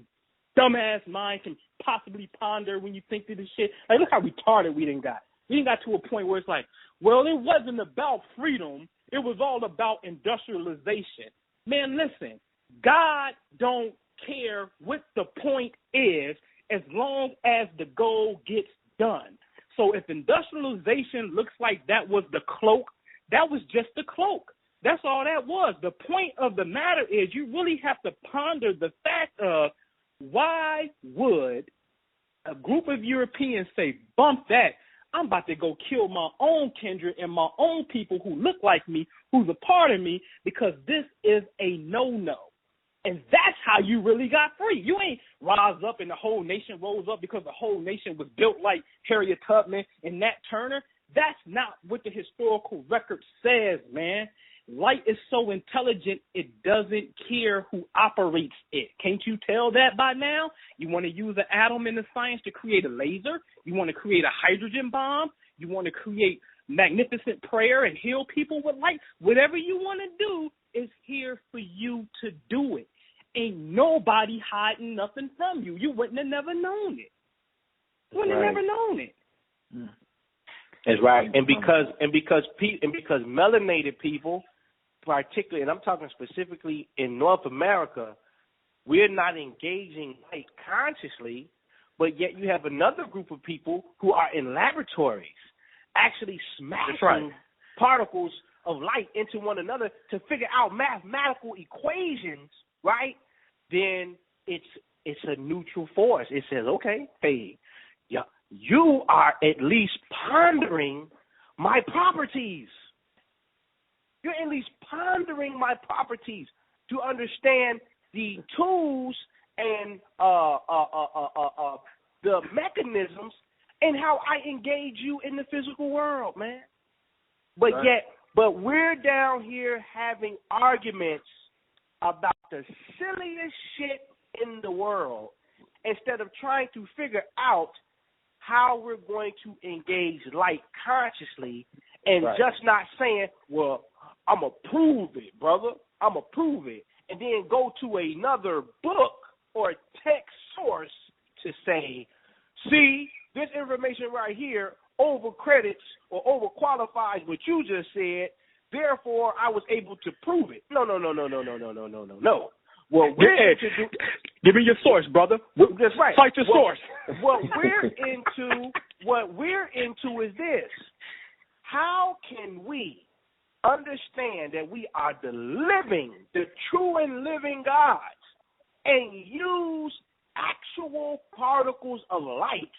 dumbass mind can possibly ponder when you think through this shit? Like, look how retarded we done got. We done got to a point where it's like, well, it wasn't about freedom. It was all about industrialization. Man, listen, God don't care what the point is as long as the goal gets done. So if industrialization looks like that was the cloak, that was just the cloak. That's all that was. The point of the matter is you really have to ponder the fact of why would a group of Europeans say, bump that, I'm about to go kill my own kindred and my own people who look like me, who's a part of me, because this is a no-no. And that's how you really got free. You ain't rise up and the whole nation rose up because the whole nation was built like Harriet Tubman and Nat Turner. That's not what the historical record says, man. Light is so intelligent, it doesn't care who operates it. Can't you tell that by now? You want to use an atom in the science to create a laser? You want to create a hydrogen bomb? You want to create magnificent prayer and heal people with light? Whatever you want to do is here for you to do it. Ain't nobody hiding nothing from you. You wouldn't have never known it. You wouldn't have never known it. That's right. And because melanated people, particularly, and I'm talking specifically in North America, we're not engaging light consciously, but yet you have another group of people who are in laboratories actually smashing particles of light into one another to figure out mathematical equations, right? Then it's a neutral force. It says, okay, hey, yeah, you are at least pondering my properties. You're at least pondering my properties to understand the tools and the mechanisms and how I engage you in the physical world, man. But but we're down here having arguments about the silliest shit in the world instead of trying to figure out how we're going to engage light consciously and just not saying, well, I'm going to prove it, brother. I'm going to prove it. And then go to another book or text source to say, see, this information right here over-credits or over-qualifies what you just said. Therefore, I was able to prove it. No. Well, give me your source, brother. That's right. Cite your source. What we're into is this. How can we understand that we are the true and living gods, and use actual particles of light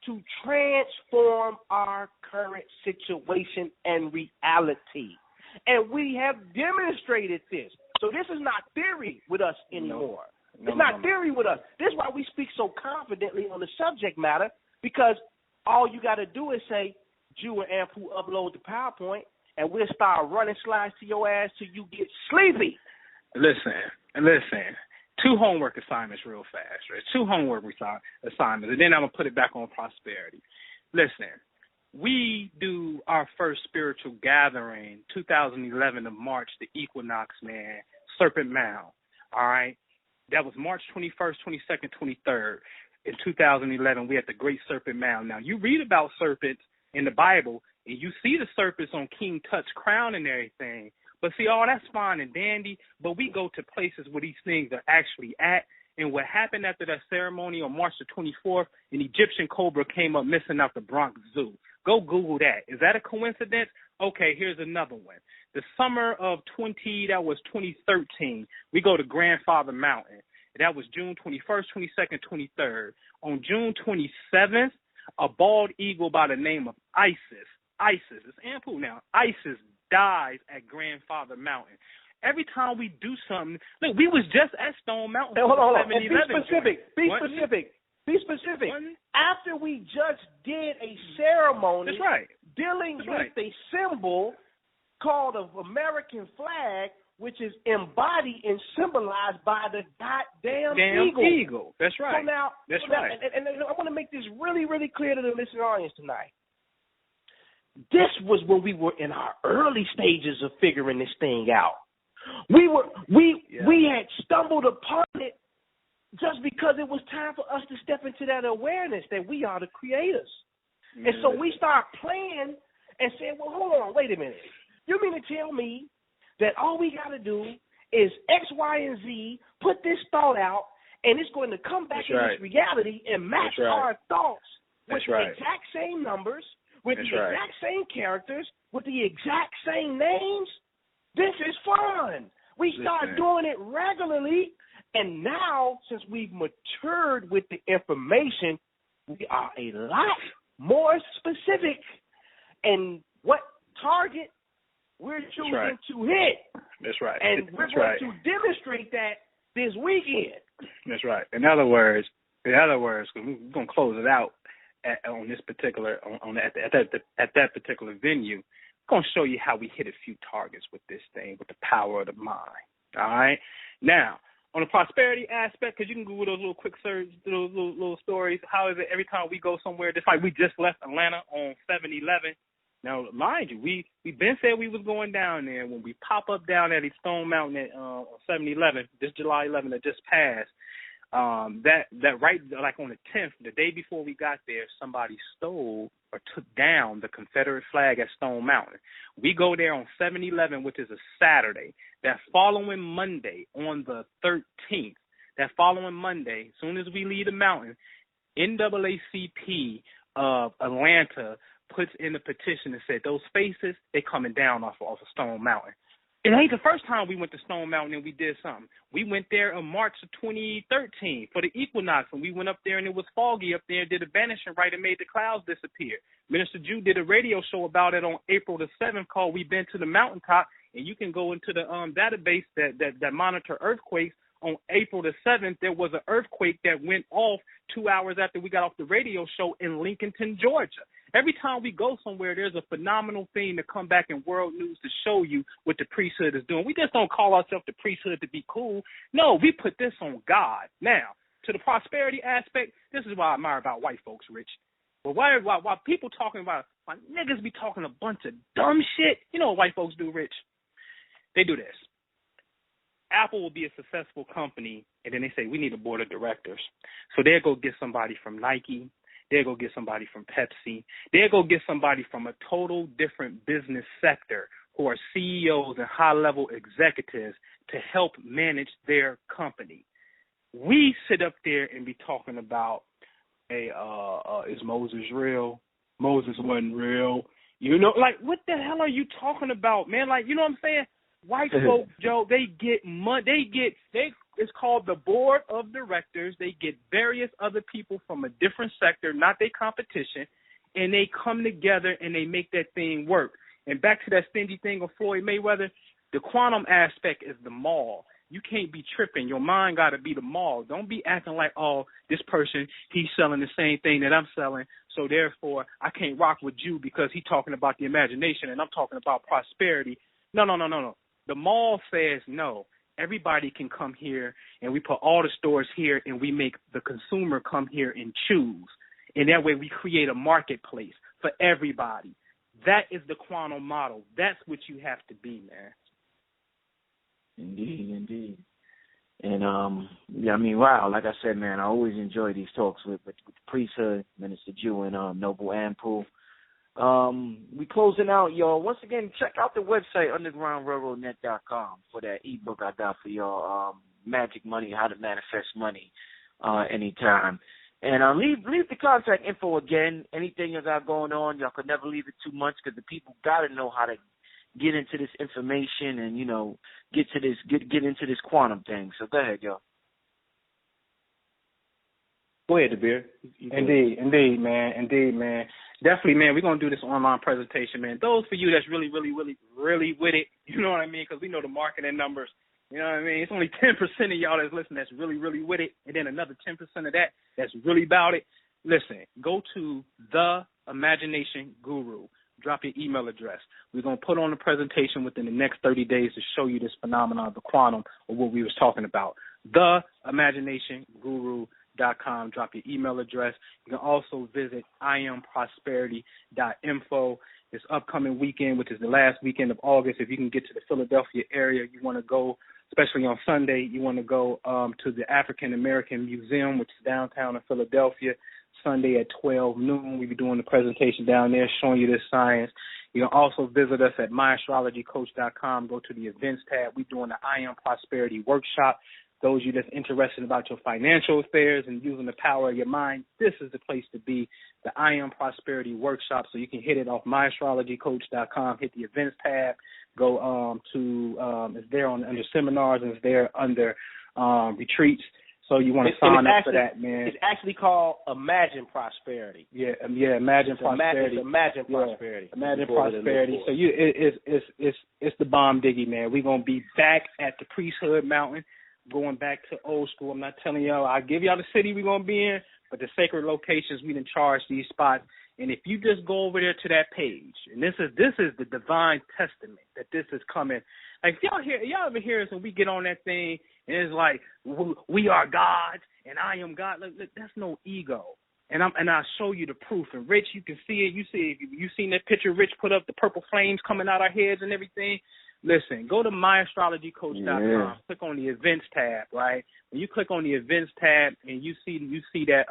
to transform our current situation and reality? And we have demonstrated this. So this is not theory with us anymore. It's not theory with us. This is why we speak so confidently on the subject matter, because all you got to do is say, Ju and Anpu upload the PowerPoint, and we'll start running slides to your ass till you get sleepy. Listen. 2 homework assignments real fast, right? 2 homework assignments, and then I'm going to put it back on prosperity. Listen, we do our first spiritual gathering, 2011 of March, the equinox, man, Serpent Mound, all right? That was March 21st, 22nd, 23rd. In 2011, we had the Great Serpent Mound. Now, you read about serpents in the Bible, and you see the serpents on King Tut's crown and everything. But see, all that's fine and dandy, but we go to places where these things are actually at. And what happened after that ceremony on March the 24th, an Egyptian cobra came up missing out the Bronx Zoo. Go Google that. Is that a coincidence? Okay, here's another one. The summer of 2013, we go to Grandfather Mountain. That was June 21st, 22nd, 23rd. On June 27th, a bald eagle by the name of Isis, it's Anpu now, Isis dies at Grandfather Mountain. Every time we do something, look, we was just at Stone Mountain. Hey, hold on. Be specific. Be specific. After we just did a ceremony dealing with a symbol called an American flag, which is embodied and symbolized by the goddamn eagle. That's right. So now, And I want to make this really, really clear to the listening audience tonight. This was when we were in our early stages of figuring this thing out. We had stumbled upon it just because it was time for us to step into that awareness that we are the creators. And so we start playing and saying, well, hold on, wait a minute. You mean to tell me that all we got to do is X, Y, and Z, put this thought out, and it's going to come back in this reality and match our thoughts with the exact same numbers, with the exact same characters, with the exact same names? This is fun. We start doing it regularly, and now, since we've matured with the information, we are a lot more specific in what target we're choosing to hit. That's right. And we're going to demonstrate that this weekend. That's right. In other words, because we're going to close it out at that particular venue. Going to show you how we hit a few targets with this thing, with the power of the mind. All right? Now, on the prosperity aspect, because you can Google those little quick search, those little stories, how is it every time we go somewhere, just like we just left Atlanta on 7-11. Now, mind you, we been said we was going down there. When we pop up down at Stone Mountain on 7-11, this July 11th that just passed, that right, like on the 10th, the day before we got there, somebody stole or took down the Confederate flag at Stone Mountain. We go there on 7-11, which is a Saturday. That following Monday, on the 13th, as soon as we leave the mountain, NAACP of Atlanta puts in a petition and said those spaces, they coming down off of Stone Mountain. It ain't the first time we went to Stone Mountain and we did something. We went there in March of 2013 for the equinox, and we went up there and it was foggy up there and did a vanishing right and made the clouds disappear. Minister Ju did a radio show about it on April the 7th called We've Been to the Mountaintop, and you can go into the database that monitor earthquakes. On April the 7th, there was an earthquake that went off 2 hours after we got off the radio show in Lincolnton, Georgia. Every time we go somewhere, there's a phenomenal thing to come back in world news to show you what the priesthood is doing. We just don't call ourselves the priesthood to be cool. No, we put this on God. Now, to the prosperity aspect, this is what I admire about white folks, Rich. But why people talking about, why niggas be talking a bunch of dumb shit, you know what white folks do, Rich? They do this. Apple will be a successful company, and then they say, we need a board of directors. So they'll go get somebody from Nike. They'll go get somebody from Pepsi. They'll go get somebody from a total different business sector who are CEOs and high-level executives to help manage their company. We sit up there and be talking about, hey, is Moses real? Moses wasn't real. You know, like, what the hell are you talking about, man? Like, you know what I'm saying? White folk, Joe, they get money. It's called the board of directors. They get various other people from a different sector, not their competition, and they come together and they make that thing work. And back to that stingy thing of Floyd Mayweather, the quantum aspect is the mall. You can't be tripping. Your mind got to be the mall. Don't be acting like, oh, this person, he's selling the same thing that I'm selling, so therefore I can't rock with you because he's talking about the imagination and I'm talking about prosperity. No. The mall says no. Everybody can come here, and we put all the stores here, and we make the consumer come here and choose. And that way we create a marketplace for everybody. That is the quantum model. That's what you have to be, man. Indeed. And, yeah, I mean, wow, like I said, man, I always enjoy these talks with the priesthood, Minister Ju and Noble Anpu. We closing out, y'all. Once again, check out the website, undergroundrailroadnet.com, for that ebook I got for y'all, Magic Money, How to Manifest Money, anytime. And leave the contact info again. Anything you got going on, y'all could never leave it too much because the people got to know how to get into this information and, get into this quantum thing. So go ahead, y'all. Go ahead, DeBeer. Indeed, man. Definitely, man, we're going to do this online presentation, man. Those for you that's really, really, really, really with it, you know what I mean, because we know the marketing numbers, you know what I mean? It's only 10% of y'all that's listening that's really, really with it, and then another 10% of that's really about it. Listen, go to The Imagination Guru. Drop your email address. We're going to put on a presentation within the next 30 days to show you this phenomenon of the quantum or what we was talking about. TheImaginationguru.com. Drop your email address. You can also visit IamProsperity.info. This upcoming weekend, which is the last weekend of August, if you can get to the Philadelphia area, you want to go, especially on Sunday, you want to go to the African American Museum, which is downtown in Philadelphia. Sunday at 12 noon, we'll be doing the presentation down there, showing you this science. You can also visit us at myastrologycoach.com. Go to the events tab. We're doing the I Am Prosperity Workshop. Those of you that's interested about your financial affairs and using the power of your mind, this is the place to be, the I Am Prosperity Workshop. So you can hit it off myastrologycoach.com, hit the events tab, go it's there under seminars, and it's there under retreats. So you want to sign up for that, man. It's actually called Imagine Prosperity. Yeah, Imagine Prosperity. Imagine Prosperity. Imagine Prosperity. So it's the bomb diggy, man. We're gonna be back at the Priesthood Mountain, going back to old school. I'm not telling y'all. I'll give y'all the city we're gonna be in, but the sacred locations we done charge these spots. And if you just go over there to that page, and this is the divine testament that this is coming. Like y'all ever hear us when we get on that thing and it's like we are gods and I am God. Look, that's no ego. And I'll show you the proof. And Rich, you can see it. You seen that picture Rich put up, the purple flames coming out our heads and everything. Listen, go to myastrologycoach.com. Click on the events tab, right? When you click on the events tab and you see that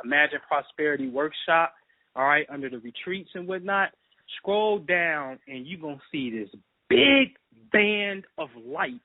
Imagine Prosperity Workshop, all right, under the retreats and whatnot, scroll down and you're going to see this big band of light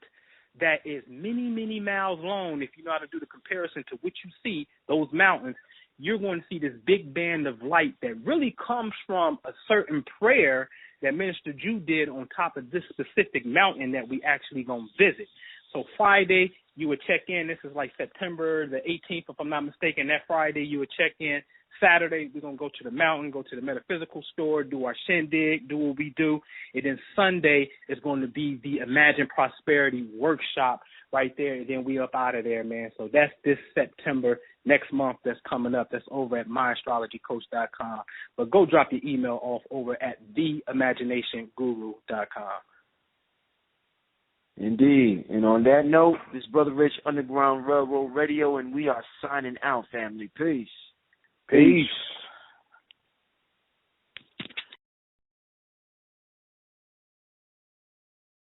that is many, many miles long. If you know how to do the comparison to what you see, those mountains, you're going to see this big band of light that really comes from a certain prayer that Minister Ju did on top of this specific mountain that we actually going to visit. So Friday, you would check in. This is like September the 18th, if I'm not mistaken. That Friday, you would check in. Saturday, we're going to go to the mountain, go to the metaphysical store, do our shindig, do what we do. And then Sunday is going to be the Imagine Prosperity Workshop right there. And then we up out of there, man. So that's this September, next month that's coming up. That's over at myastrologycoach.com. But go drop your email off over at theImaginationguru.com. Indeed. And on that note, this Brother Rich, Underground Railroad Radio, and we are signing out, family. Peace. Peace.